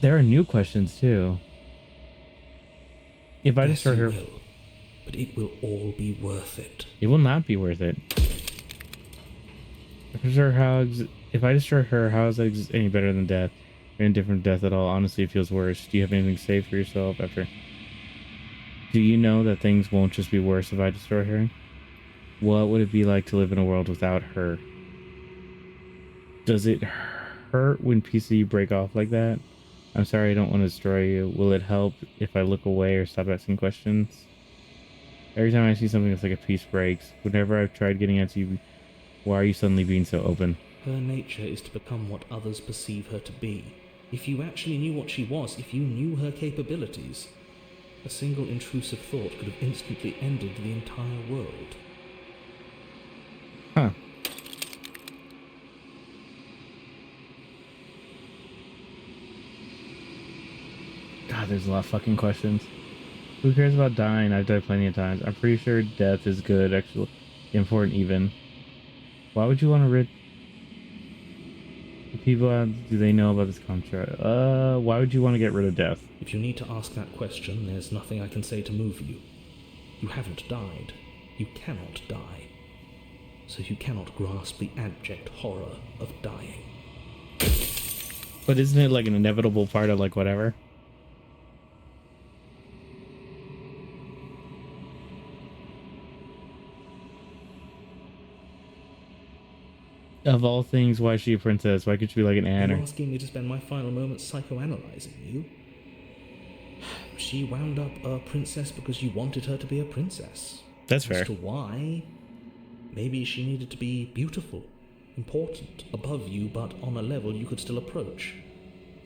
There are new questions too. If I Yes, destroy you her, will, but it will all be worth it. it will not be worth it. If I destroy her, how is that any better than death? Or indifferent death at all? Honestly, it feels worse. Do you have anything to say for yourself after? Do you know that things won't just be worse if I destroy her? What would it be like to live in a world without her? Does it hurt when pieces of you break off like that? I'm sorry, I don't want to destroy you. Will it help if I look away or stop asking questions? Every time I see something that's like a piece breaks, whenever I've tried getting at you, why are you suddenly being so open? Her nature is to become what others perceive her to be. If you actually knew what she was, if you knew her capabilities, a single intrusive thought could have instantly ended the entire world. Huh. God, there's a lot of fucking questions. Who cares about dying? I've died plenty of times. I'm pretty sure death is good, actually. Important even. Why would you want to rid people out? Do they know about this contract? Why would you want to get rid of death? If you need to ask that question, there's nothing I can say to move you. You haven't died. You cannot die. So you cannot grasp the abject horror of dying. But isn't it like an inevitable part of like whatever? Of all things, why is she a princess? Why could she be like an You're Anne? asking me to spend my final moments psychoanalyzing you? She wound up a princess because you wanted her to be a princess. That's fair. As to why, maybe she needed to be beautiful, important, above you, but on a level you could still approach.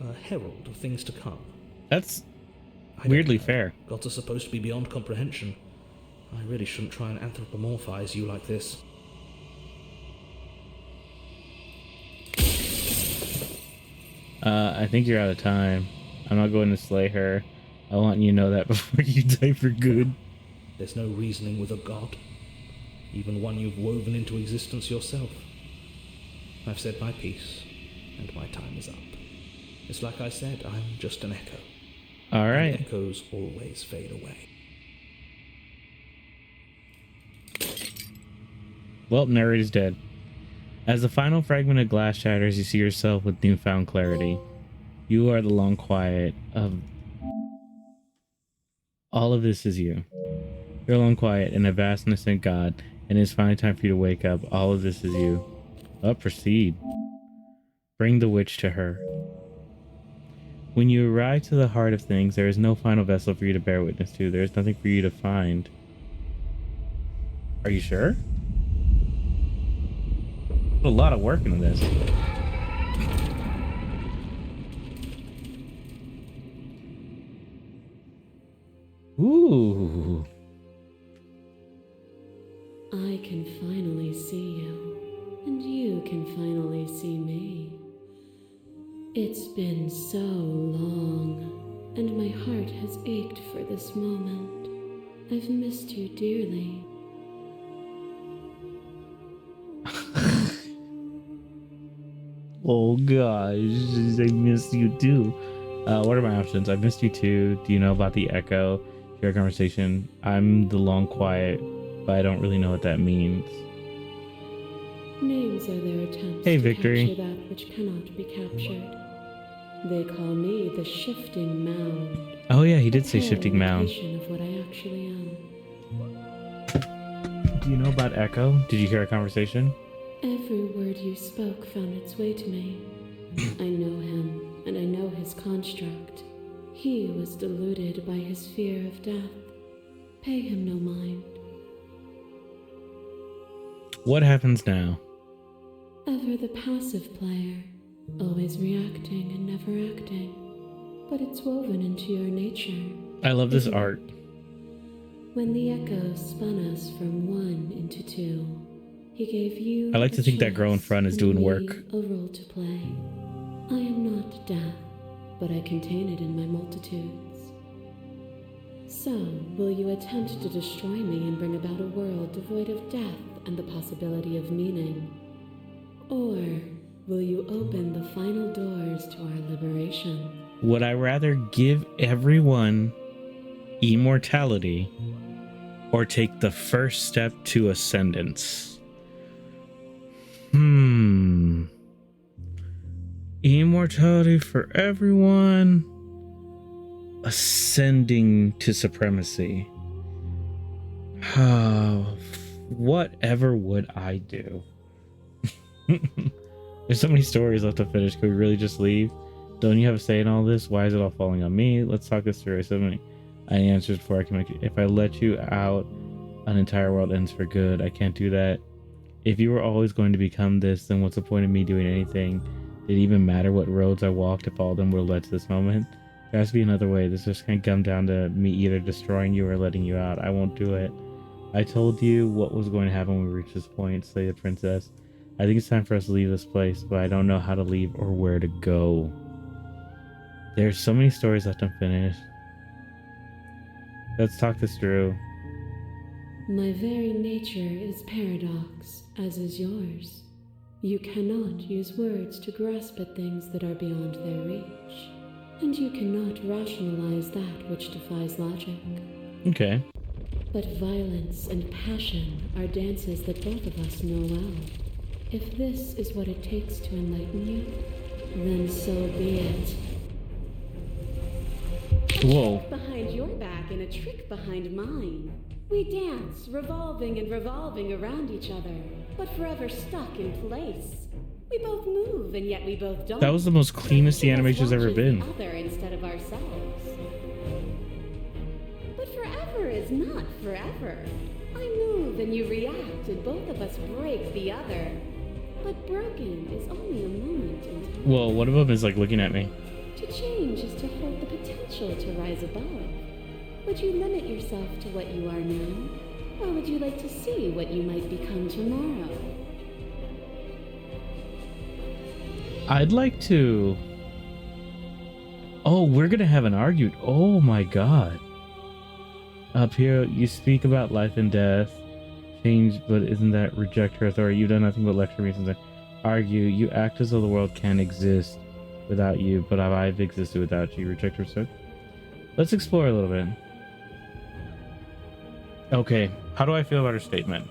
A herald of things to come. That's I don't weirdly know. fair. Gods are supposed to be beyond comprehension. I really shouldn't try and anthropomorphize you like this. I think you're out of time. I'm not going to slay her. I want you to know that before you die for good. There's no reasoning with a god, even one you've woven into existence yourself. I've said my piece, and my time is up. It's like I said, I'm just an echo. All right. And echoes always fade away. Well, narrator's dead. As the final fragment of glass shatters, you see yourself with newfound clarity. You are the long quiet of... All of this is you. You're long quiet in a vastness in God, and it's finally time for you to wake up. All of this is you. Proceed. Bring the witch to her. When you arrive to the heart of things, there is no final vessel for you to bear witness to. There is nothing for you to find. Are you sure? A lot of work into this. Ooh. I can finally see you, and you can finally see me. It's been so long, and my heart has ached for this moment. I've missed you dearly. Oh gosh, I missed you too. What are my options? I missed you too. Do you know about the echo? Share a conversation. I'm the long quiet, but I don't really know what that means. Names are their attempts Hey, to Victory. capture that which cannot be captured. They call me the Shifting Mound. Oh yeah, he did say A pale shifting mound. imitation of what I actually am. Do you know about echo? Did you hear a conversation? Every word you spoke found its way to me. I know him, and I know his construct. He was deluded by his fear of death. Pay him no mind. What happens now? Ever the passive player, always reacting and never acting. But it's woven into your nature. I love this art. When the echo spun us from one into two, he gave you I like to think that girl in front is doing work. a role to play. I am not death, but I contain it in my multitudes. So, will you attempt to destroy me and bring about a world devoid of death and the possibility of meaning? Or will you open the final doors to our liberation? Would I rather give everyone immortality or take the first step to ascendance? Immortality for everyone, ascending to supremacy. Whatever would I do? There's so many stories left to finish. Could we really just leave? Don't you have a say in all this? Why is it all falling on me? Let's talk this through. So many answers before I can make it. If I let you out, an entire world ends for good. I can't do that. If you were always going to become this, then what's the point of me doing anything? Did it even matter what roads I walked if all of them were led to this moment? There has to be another way. This just can't come down to me either destroying you or letting you out. I won't do it. I told you what was going to happen when we reached this point, say the princess. I think it's time for us to leave this place, but I don't know how to leave or where to go. There's so many stories left unfinished. Let's talk this through. My very nature is paradox, as is yours. You cannot use words to grasp at things that are beyond their reach, and you cannot rationalize that which defies logic. Okay. But violence and passion are dances that both of us know well. If this is what it takes to enlighten you, then so be it. Whoa. Behind your back and a trick behind mine. We dance, revolving and revolving around each other, but forever stuck in place. We both move, and yet we both don't. That was the most cleanest the animation's ever been. The other instead of ourselves. But forever is not forever. I move and you react, and both of us break the other. But broken is only a moment in time. Well, one of them is like looking at me. To change is to hold the potential to rise above. Would you limit yourself to what you are now? Or would you like to see what you might become tomorrow? I'd like to... Oh, we're gonna have an argument. Oh my god. Up here, you speak about life and death. Change, but isn't that reject her authority? You've done nothing but lecture me since I argue. You act as though the world can't exist without you, but I've existed without you. Reject her authority. Let's explore a little bit. Okay, how do I feel about her statement?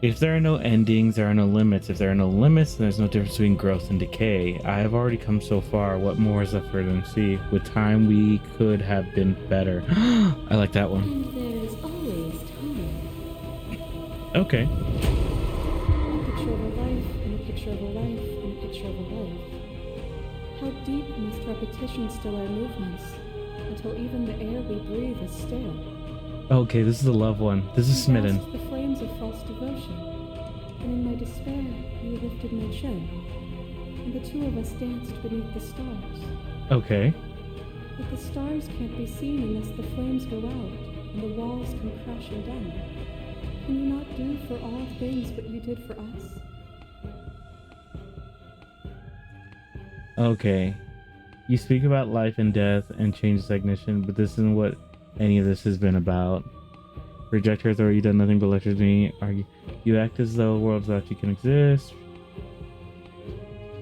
If there are no endings, there are no limits. If there are no limits, then there's no difference between growth and decay. I have already come so far. What more is left for them to see? With time, we could have been better. I like that one. And there is always time. Okay. A picture of a life, and a picture of a life, and a picture of a life. How deep must repetition still our movements, until even the air we breathe is stale? Okay, this is the love one. This is smitten. The flames of false devotion, and in my despair, you lifted my chin, and the two of us danced beneath the stars. Okay. But the stars can't be seen unless the flames go out, and the walls come crashing down. Can you not do for all things what you did for us? Okay. You speak about life and death and change stagnation, but this isn't what any of this has been about. Reject her authority, you've done nothing but lecture me. Argue. You act as though worlds without you can exist.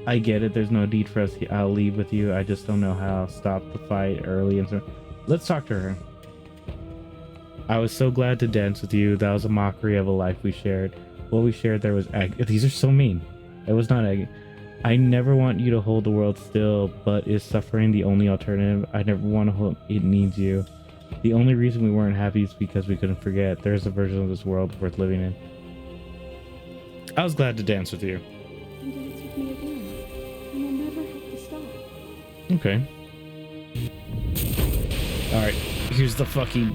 I get it, there's no need for us. I'll leave with you. I just don't know how. Stop the fight early and so. Let's talk to her. I was so glad to dance with you. That was a mockery of a life we shared. What we shared there was these are so mean. It was not egg. I never want you to hold the world still, but is suffering the only alternative? I never want to hold it needs you. The only reason we weren't happy is because we couldn't forget. There's a version of this world worth living in. I was glad to dance with you. And dance with me again, and you'll never have to stop. Okay. Alright. Here's the fucking...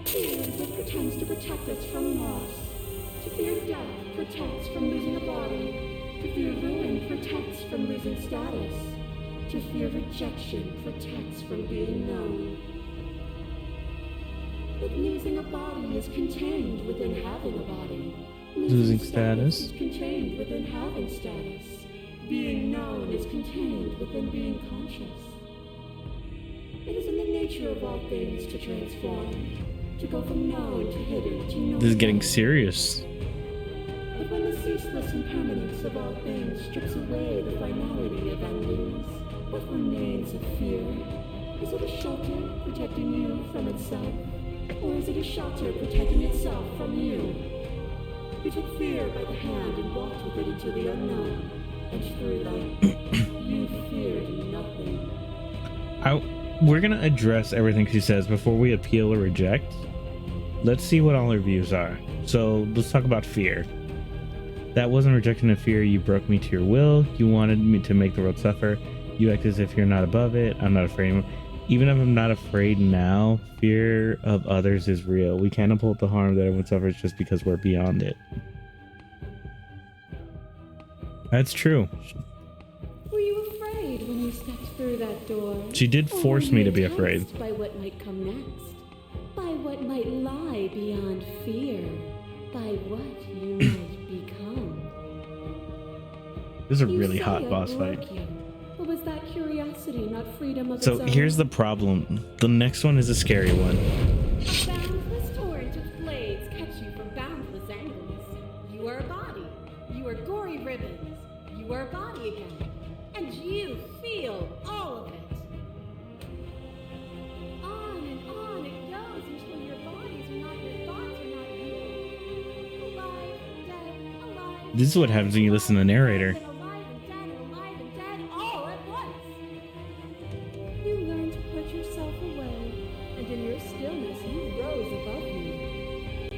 Fear is what pretends to protect us from loss. To fear death protects from losing a body. To fear ruin protects from losing status. To fear rejection protects from being known. But losing a body is contained within having a body. Losing status is contained within having status. Being known is contained within being conscious. It is in the nature of all things to transform, to go from known to hidden to known. This is getting serious. But when the ceaseless impermanence of all things strips away the finality of endings, what remains of fear? Is it a shelter protecting you from itself? Or is it a shelter protecting itself from you? You took fear by the hand and walked with it into the unknown, and through that, you feared nothing. We're gonna address everything she says before we appeal or reject. Let's see what all her views are. So let's talk about fear. That wasn't rejection of fear. You broke me to your will. You wanted me to make the world suffer. You act as if you're not above it. I'm not afraid anymore. Even if I'm not afraid now, fear of others is real. We can't uphold the harm that everyone suffers just because we're beyond it. That's true. Were you afraid when you stepped through that door? She did force me to be afraid. By what might come next? By what might lie beyond fear? By what you might become? This is a You really say hot I boss broke fight. you, but was that curiosity not freedom of So its own? here's the problem. The next one is a scary one. Boundless torrent of blades catch you from boundless angles. You are a body. You are gory ribbons. You are a body again. And you feel all of it. On and on it goes until your bodies are not your thoughts, are not you. Alive, dead, alive. This is what happens when you listen to the narrator. Alive and dead, all at once. You learned to put yourself away, and in your stillness you rose above me.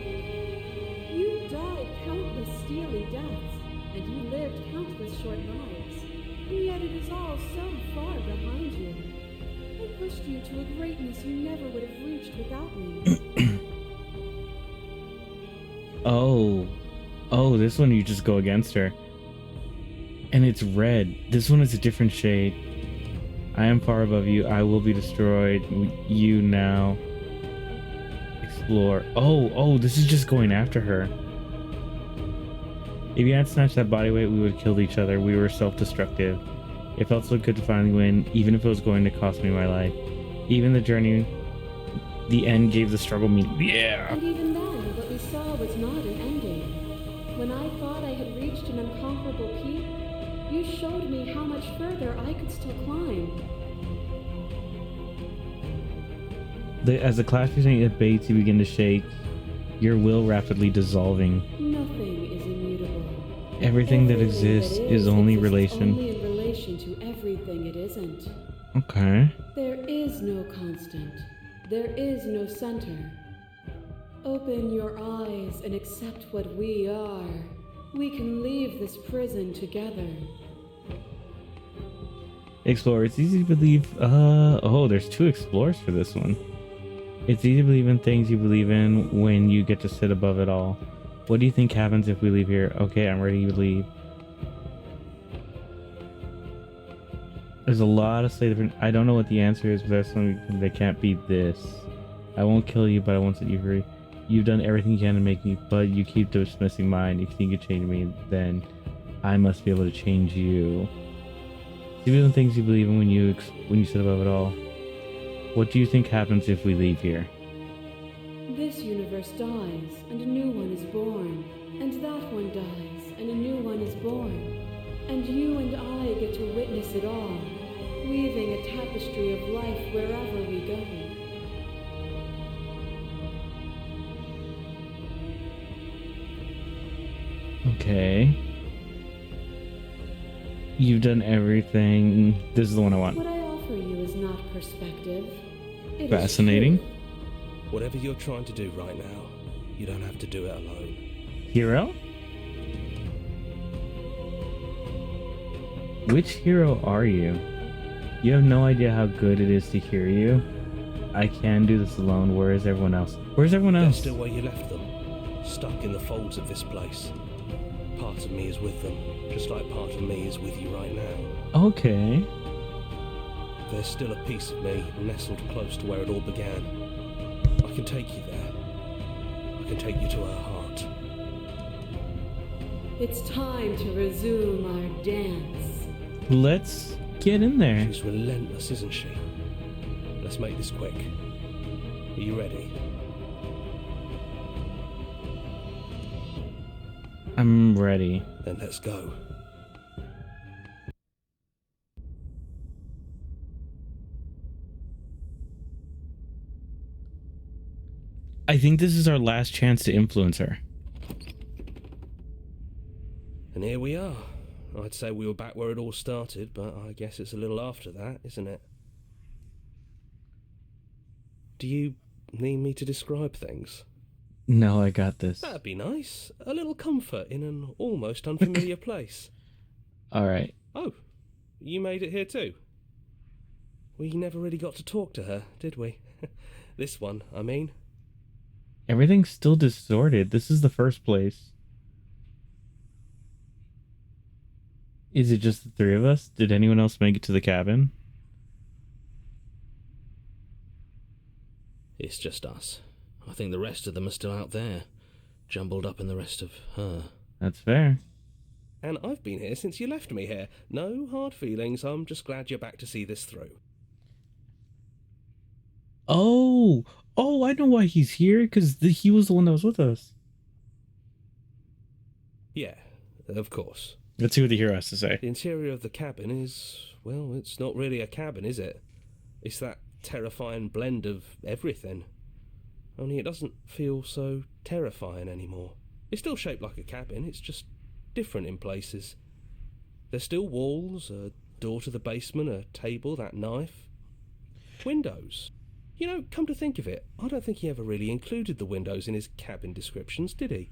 You died countless steely deaths, and you lived countless short lives, and yet it is all so far behind you. I pushed you to a greatness you never would have reached without me. Oh, this one you just go against her. And it's red. This one is a different shade. I am far above you. I will be destroyed. You now explore. Oh, this is just going after her. If you hadn't snatched that body weight, we would have killed each other. We were self-destructive. It felt so good to finally win, even if it was going to cost me my life. Even the journey, the end gave the struggle meaning. Yeah! And even then, what we saw was not an ending. When I thought I had reached an unconquerable peak, you showed me how much further I could still climb. As the clash between abates, you begin to shake, your will rapidly dissolving. Nothing is immutable. Everything that exists is only relation. Only in relation to everything it isn't. Okay. There is no constant. There is no center. Open your eyes and accept what we are. We can leave this prison together. Explore. It's easy to believe. There's 2 explorers for this one. It's easy to believe in things you believe in when you get to sit above it all. What do you think happens if we leave here? Okay, I'm ready to leave. There's a lot of slightly different. I don't know what the answer is, but there's something that can't be this. I won't kill you, but I won't set you free. You've done everything you can to make me, but you keep dismissing mine. If you can change me, then I must be able to change you. See the things you believe in when you sit above it all. What do you think happens if we leave here? This universe dies, and a new one is born. And that one dies, and a new one is born. And you and I get to witness it all, weaving a tapestry of life wherever we go. Okay. You've done everything. This is the one I want. What I offer you is not perspective. It is Fascinating. truth. Whatever you're trying to do right now, you don't have to do it alone. Hero? Which hero are you? You have no idea how good it is to hear you. I can do this alone. Where is everyone else? Where's everyone They're else? still where you left them, stuck in the folds of this place. Part of me is with them, just like part of me is with you right now. Okay. There's still a piece of me nestled close to where it all began. I can take you there. I can take you to her heart. It's time to resume our dance. Let's get in there. She's relentless, isn't she? Let's make this quick. Are you ready? I'm ready. Then let's go. I think this is our last chance to influence her. And here we are. I'd say we were back where it all started, but I guess it's a little after that, isn't it? Do you need me to describe things? No, I got this. That'd be nice. A little comfort in an almost unfamiliar place. All right. Oh, you made it here too? We never really got to talk to her, did we? This one, I mean. Everything's still distorted. This is the first place. Is it just the three of us? Did anyone else make it to the cabin? It's just us. I think the rest of them are still out there, jumbled up in the rest of her. That's fair. And I've been here since you left me here. No hard feelings, I'm just glad you're back to see this through. Oh, I know why he's here, because he was the one that was with us. Yeah, of course. Let's see what the hero has to say. The interior of the cabin is, well, it's not really a cabin, is it? It's that terrifying blend of everything. Only it doesn't feel so terrifying anymore. It's still shaped like a cabin, it's just different in places. There's still walls, a door to the basement, a table, that knife. Windows. You know, come to think of it, I don't think he ever really included the windows in his cabin descriptions, did he?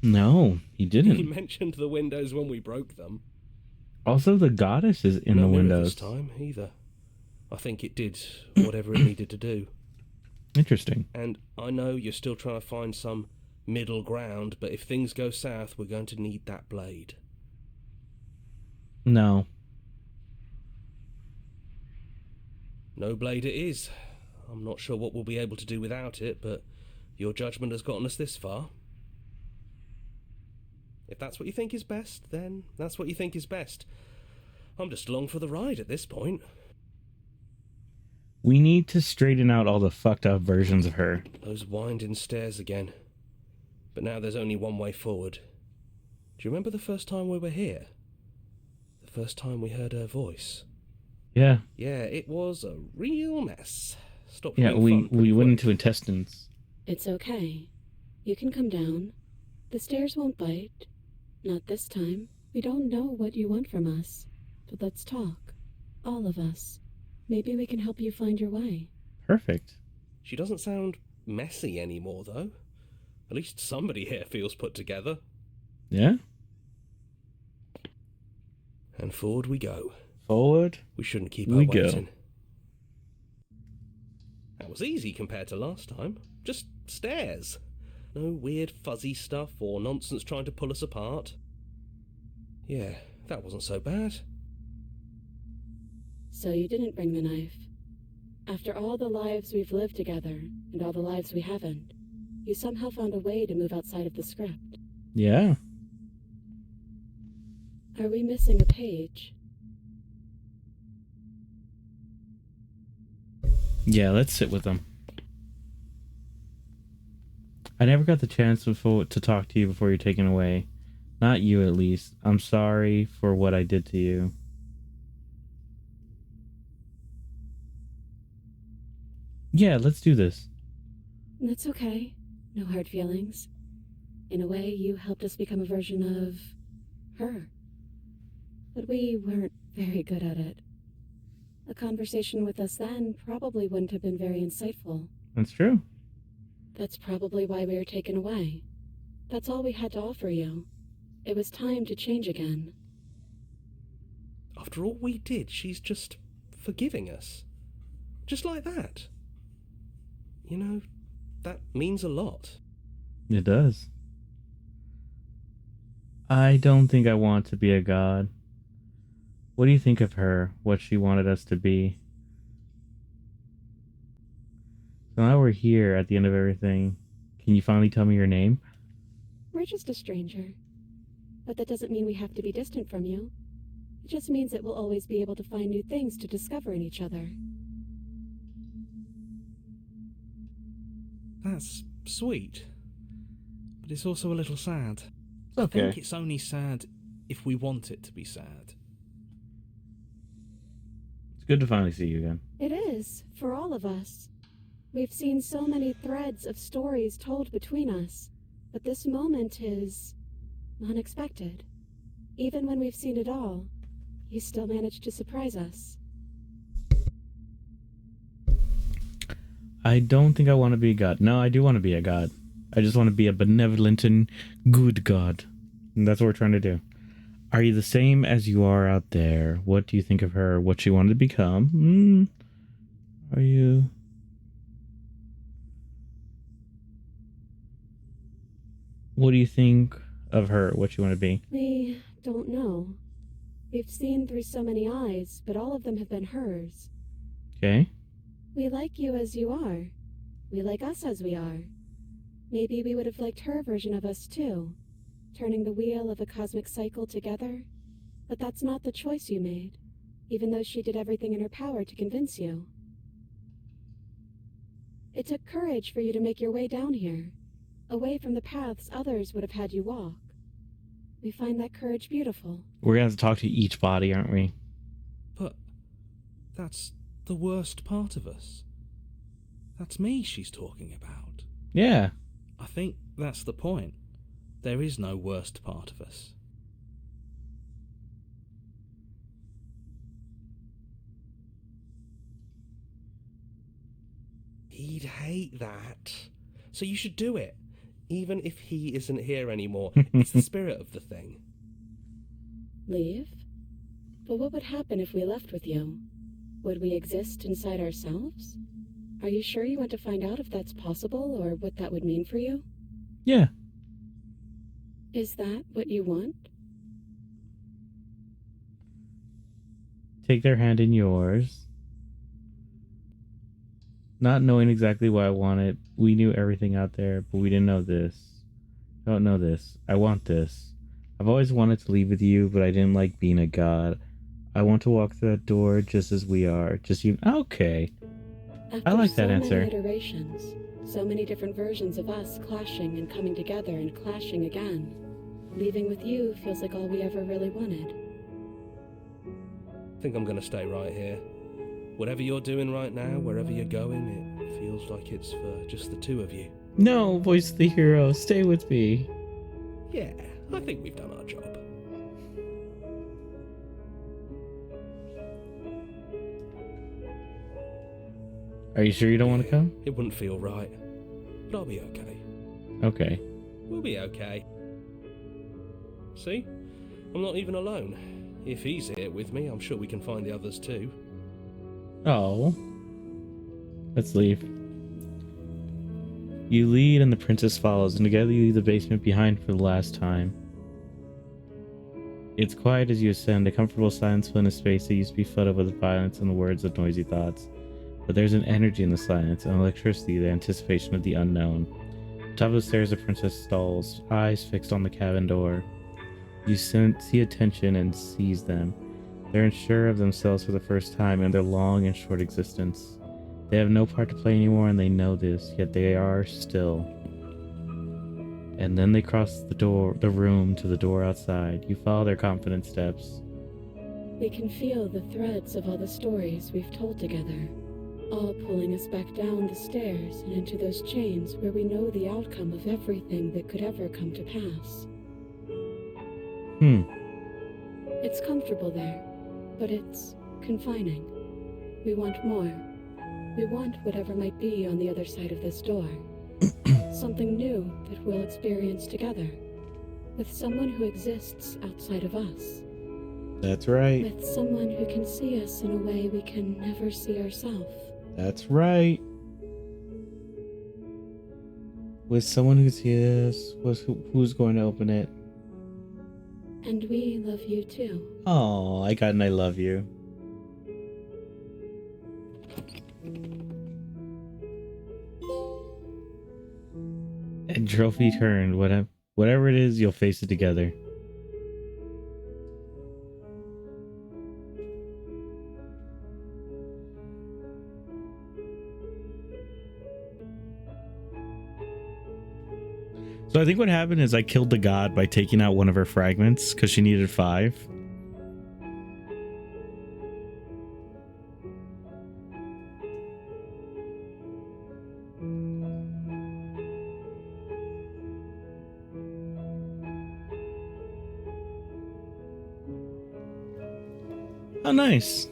No, he didn't. He mentioned the windows when we broke them. Also, the goddess is in No the mirror windows. this time, either. I think it did whatever it needed to do. Interesting. And I know you're still trying to find some middle ground, but if things go south, we're going to need that blade. No. No blade it is. I'm not sure what we'll be able to do without it, but your judgment has gotten us this far. If that's what you think is best, then that's what you think is best. I'm just along for the ride at this point. We need to straighten out all the fucked up versions of her. Those winding stairs again. But now there's only one way forward. Do you remember the first time we were here? The first time we heard her voice? Yeah. Yeah, it was a real mess. Stopped Yeah, being we fun pretty went quick. into intestines. It's okay. You can come down. The stairs won't bite. Not this time. We don't know what you want from us. But let's talk. All of us. Maybe we can help you find your way. Perfect. She doesn't sound messy anymore, though. At least somebody here feels put together. Yeah? And forward we go. Forward. We shouldn't keep We her go. waiting. That was easy compared to last time. Just stairs. No weird fuzzy stuff or nonsense trying to pull us apart. Yeah, that wasn't so bad. So you didn't bring the knife. After all the lives we've lived together, and all the lives we haven't, you somehow found a way to move outside of the script. Yeah. Are we missing a page? Yeah, let's sit with them. I never got the chance to talk to you before you're taken away. Not you, at least. I'm sorry for what I did to you. Yeah, let's do this. That's okay. No hard feelings. In a way, you helped us become a version of her. But we weren't very good at it. A conversation with us then probably wouldn't have been very insightful. That's true. That's probably why we were taken away. That's all we had to offer you. It was time to change again. After all we did, she's just forgiving us. Just like that. You know, that means a lot. It does. I don't think I want to be a god. What do you think of her? What she wanted us to be? So now we're here at the end of everything. Can you finally tell me your name? We're just a stranger. But that doesn't mean we have to be distant from you. It just means that we'll always be able to find new things to discover in each other. That's sweet. But it's also a little sad. Okay. I think it's only sad if we want it to be sad. It's good to finally see you again. It is, for all of us. We've seen so many threads of stories told between us, but this moment is unexpected. Even when we've seen it all, you still managed to surprise us. I don't think I want to be a god. No, I do want to be a god. I just want to be a benevolent and good god. And that's what we're trying to do. Are you the same as you are out there? What do you think of her? What she wanted to become? Are you... What do you think of her? What you want to be? We don't know. We've seen through so many eyes, but all of them have been hers. Okay. We like you as you are. We like us as we are. Maybe we would have liked her version of us too, turning the wheel of a cosmic cycle together. But that's not the choice you made, even though she did everything in her power to convince you. It took courage for you to make your way down here, away from the paths others would have had you walk. We find that courage beautiful. We're going to have to talk to each body, aren't we? But that's the worst part of us. That's me she's talking about. Yeah. I think that's the point. There is no worst part of us. He'd hate that. So you should do it. Even if he isn't here anymore. It's the spirit of the thing. Leave? But what would happen if we left with you? Would we exist inside ourselves? Are you sure you want to find out if that's possible or what that would mean for you? Yeah. Is that what you want? Take their hand in yours. Not knowing exactly what I wanted. We knew everything out there, but we didn't know this. Don't know this. I want this. I've always wanted to leave with you, but I didn't like being a god. I want to walk through that door just as we are. Just you. Okay. After I like that answer. many iterations, so many different versions of us clashing and coming together and clashing again. Leaving with you feels like all we ever really wanted. I think I'm gonna stay right here. Whatever you're doing right now, wherever you're going, it feels like it's for just the two of you. No, voice of the hero. Stay with me. Yeah, I think we've done our job. Are you sure you don't want to come? It wouldn't feel right, but I'll be okay. Okay. We'll be okay. See? I'm not even alone. If he's here with me, I'm sure we can find the others too. Oh. Let's leave. You lead and the princess follows, and together you leave the basement behind for the last time. It's quiet as you ascend, a comfortable silence filling a space that used to be flooded with violence and the words of noisy thoughts. But there's an energy in the silence, an electricity, the anticipation of the unknown. On top of the stairs, the princess stalls, eyes fixed on the cabin door. You see attention and seize them. They're unsure of themselves for the first time in their long and short existence. They have no part to play anymore, and they know this, yet they are still. And then they cross the room to the door outside. You follow their confident steps. We can feel the threads of all the stories we've told together, all pulling us back down the stairs and into those chains where we know the outcome of everything that could ever come to pass. It's comfortable there, but it's confining. We want more. We want whatever might be on the other side of this door. Something new that we'll experience together, with someone who exists outside of us. That's right. With someone who can see us in a way we can never see ourselves. That's right. With someone who's yes, who's going to open it? And we love you too. Oh, I got an I love you. And trophy turned. Whatever it is, you'll face it together. So I think what happened is I killed the god by taking out one of her fragments because she needed 5. Oh, nice.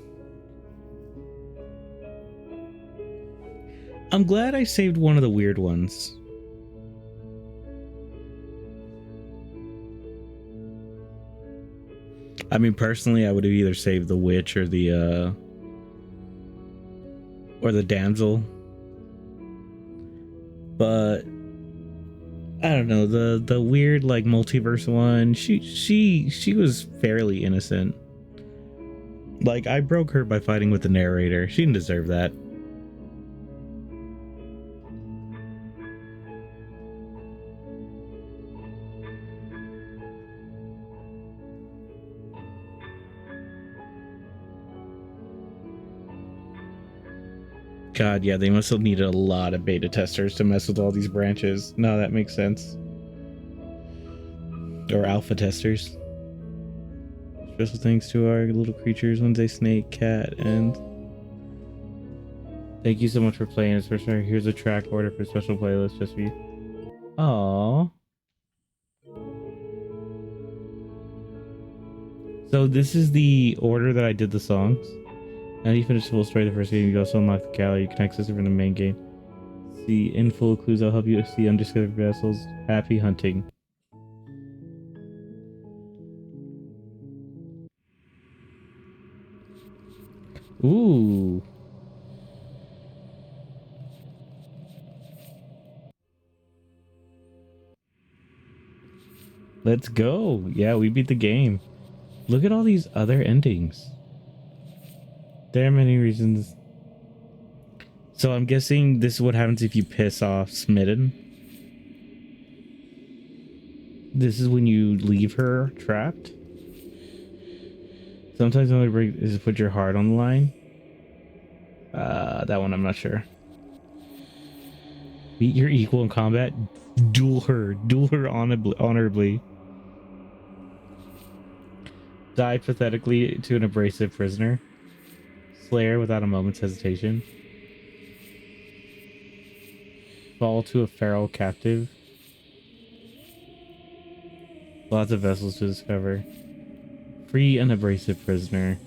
I'm glad I saved one of the weird ones. I mean, personally, I would have either saved the witch or the damsel. But I don't know, the weird like multiverse one, she was fairly innocent. Like, I broke her by fighting with the narrator. She didn't deserve that. God, yeah, they must have needed a lot of beta testers to mess with all these branches. No, that makes sense. Or alpha testers. Special thanks to our little creatures, Wednesday Snake, Cat, and thank you so much for playing. Especially here's a track order for special playlist just for you. Aww. So this is the order that I did the songs. Now you finish the full story of the first game, you also unlock the gallery. You can access it from the main game. See info clues that'll help you see undiscovered vessels. Happy hunting. Ooh. Let's go. Yeah, we beat the game. Look at all these other endings. There are many reasons. So I'm guessing this is what happens if you piss off Smitten. This is when you leave her trapped. Sometimes another break is to put your heart on the line. That one I'm not sure. Beat your equal in combat. Duel her honorably. Die pathetically to an abrasive prisoner. Slayer without a moment's hesitation. Fall to a feral captive. Lots of vessels to discover. Free an abrasive prisoner.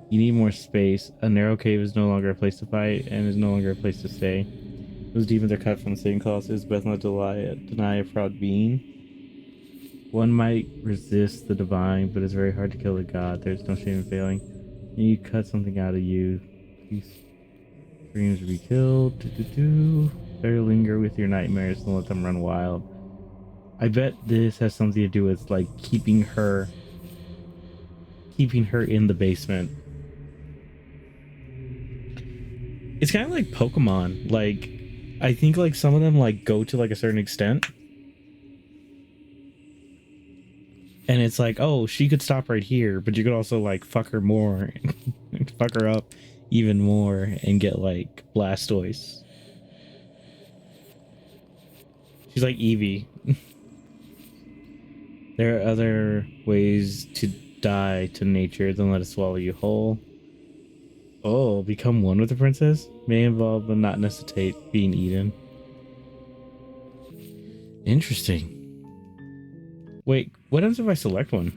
You need more space. A narrow cave is no longer a place to fight and is no longer a place to stay. Those demons are cut from the same cloth as best not deny a proud being. One might resist the divine, but it's very hard to kill the god. There's no shame in failing. And you cut something out of you. These dreams to be killed. Better linger with your nightmares than let them run wild. I bet this has something to do with like keeping her in the basement. It's kind of like Pokemon. Like, I think like some of them like go to like a certain extent. And it's like, oh, she could stop right here, but you could also like fuck her more, fuck her up even more, and get like Blastoise. She's like Eevee. There are other ways to die to nature than let it swallow you whole. Oh, become one with the princess? May involve but not necessitate being eaten. Interesting. Wait, what happens if I select one?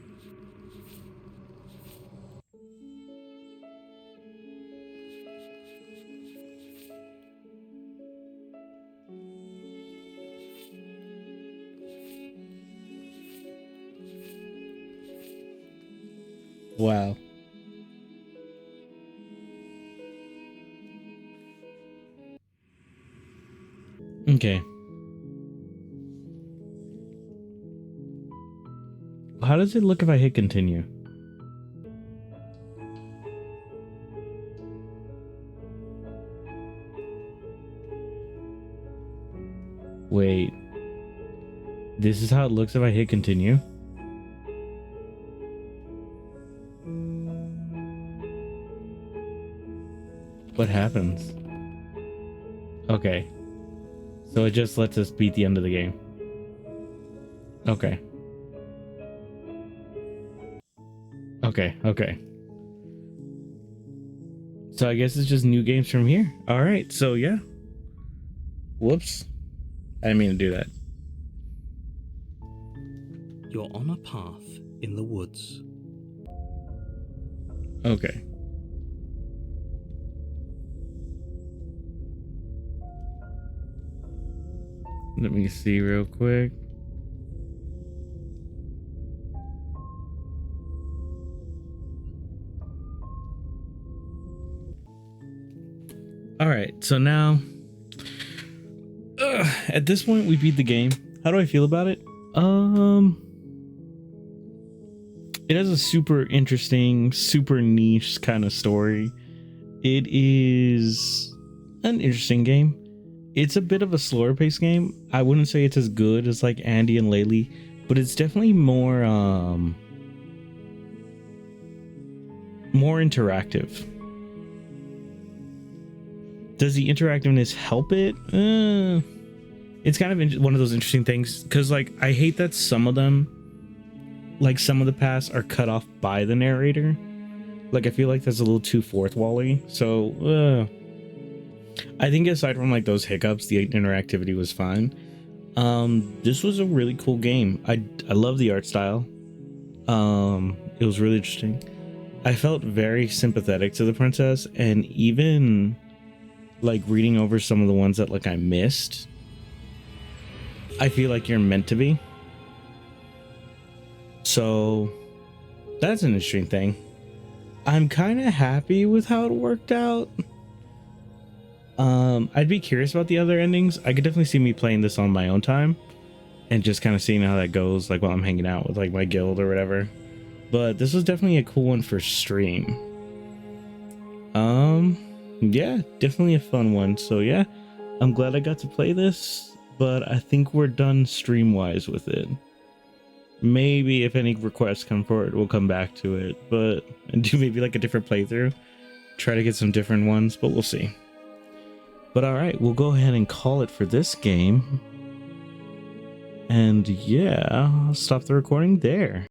Wow. Okay. How does it look if I hit continue? Wait. This is how it looks if I hit continue? What happens? Okay. So it just lets us beat the end of the game. Okay. Okay. So I guess it's just new games from here. Alright, so yeah. Whoops. I didn't mean to do that. You're on a path in the woods. Okay. Let me see real quick. All right, so now at this point we beat the game. How do I feel about it? It has a super interesting, super niche kind of story. It is an interesting game. It's a bit of a slower paced game. I wouldn't say it's as good as like Andy and Laylee, but it's definitely more interactive. Does the interactiveness help it? It's kind of one of those interesting things, because like I hate that some of them, like some of the paths are cut off by the narrator. Like I feel like that's a little too fourth wall-y. So I think aside from like those hiccups, the interactivity was fine. This was a really cool game. I love the art style. It was really interesting. I felt very sympathetic to the princess, and even like reading over some of the ones that like I missed, I feel like you're meant to be. So that's an interesting thing. I'm kind of happy with how it worked out. I'd be curious about the other endings. I could definitely see me playing this on my own time and just kind of seeing how that goes, like while I'm hanging out with like my guild or whatever. But this was definitely a cool one for stream. Yeah, definitely a fun one. So yeah, I'm glad I got to play this, but I think we're done stream wise with it. Maybe if any requests come for it, we'll come back to it, but and do maybe like a different playthrough, try to get some different ones, but we'll see. But all right, we'll go ahead and call it for this game. And yeah, I'll stop the recording there.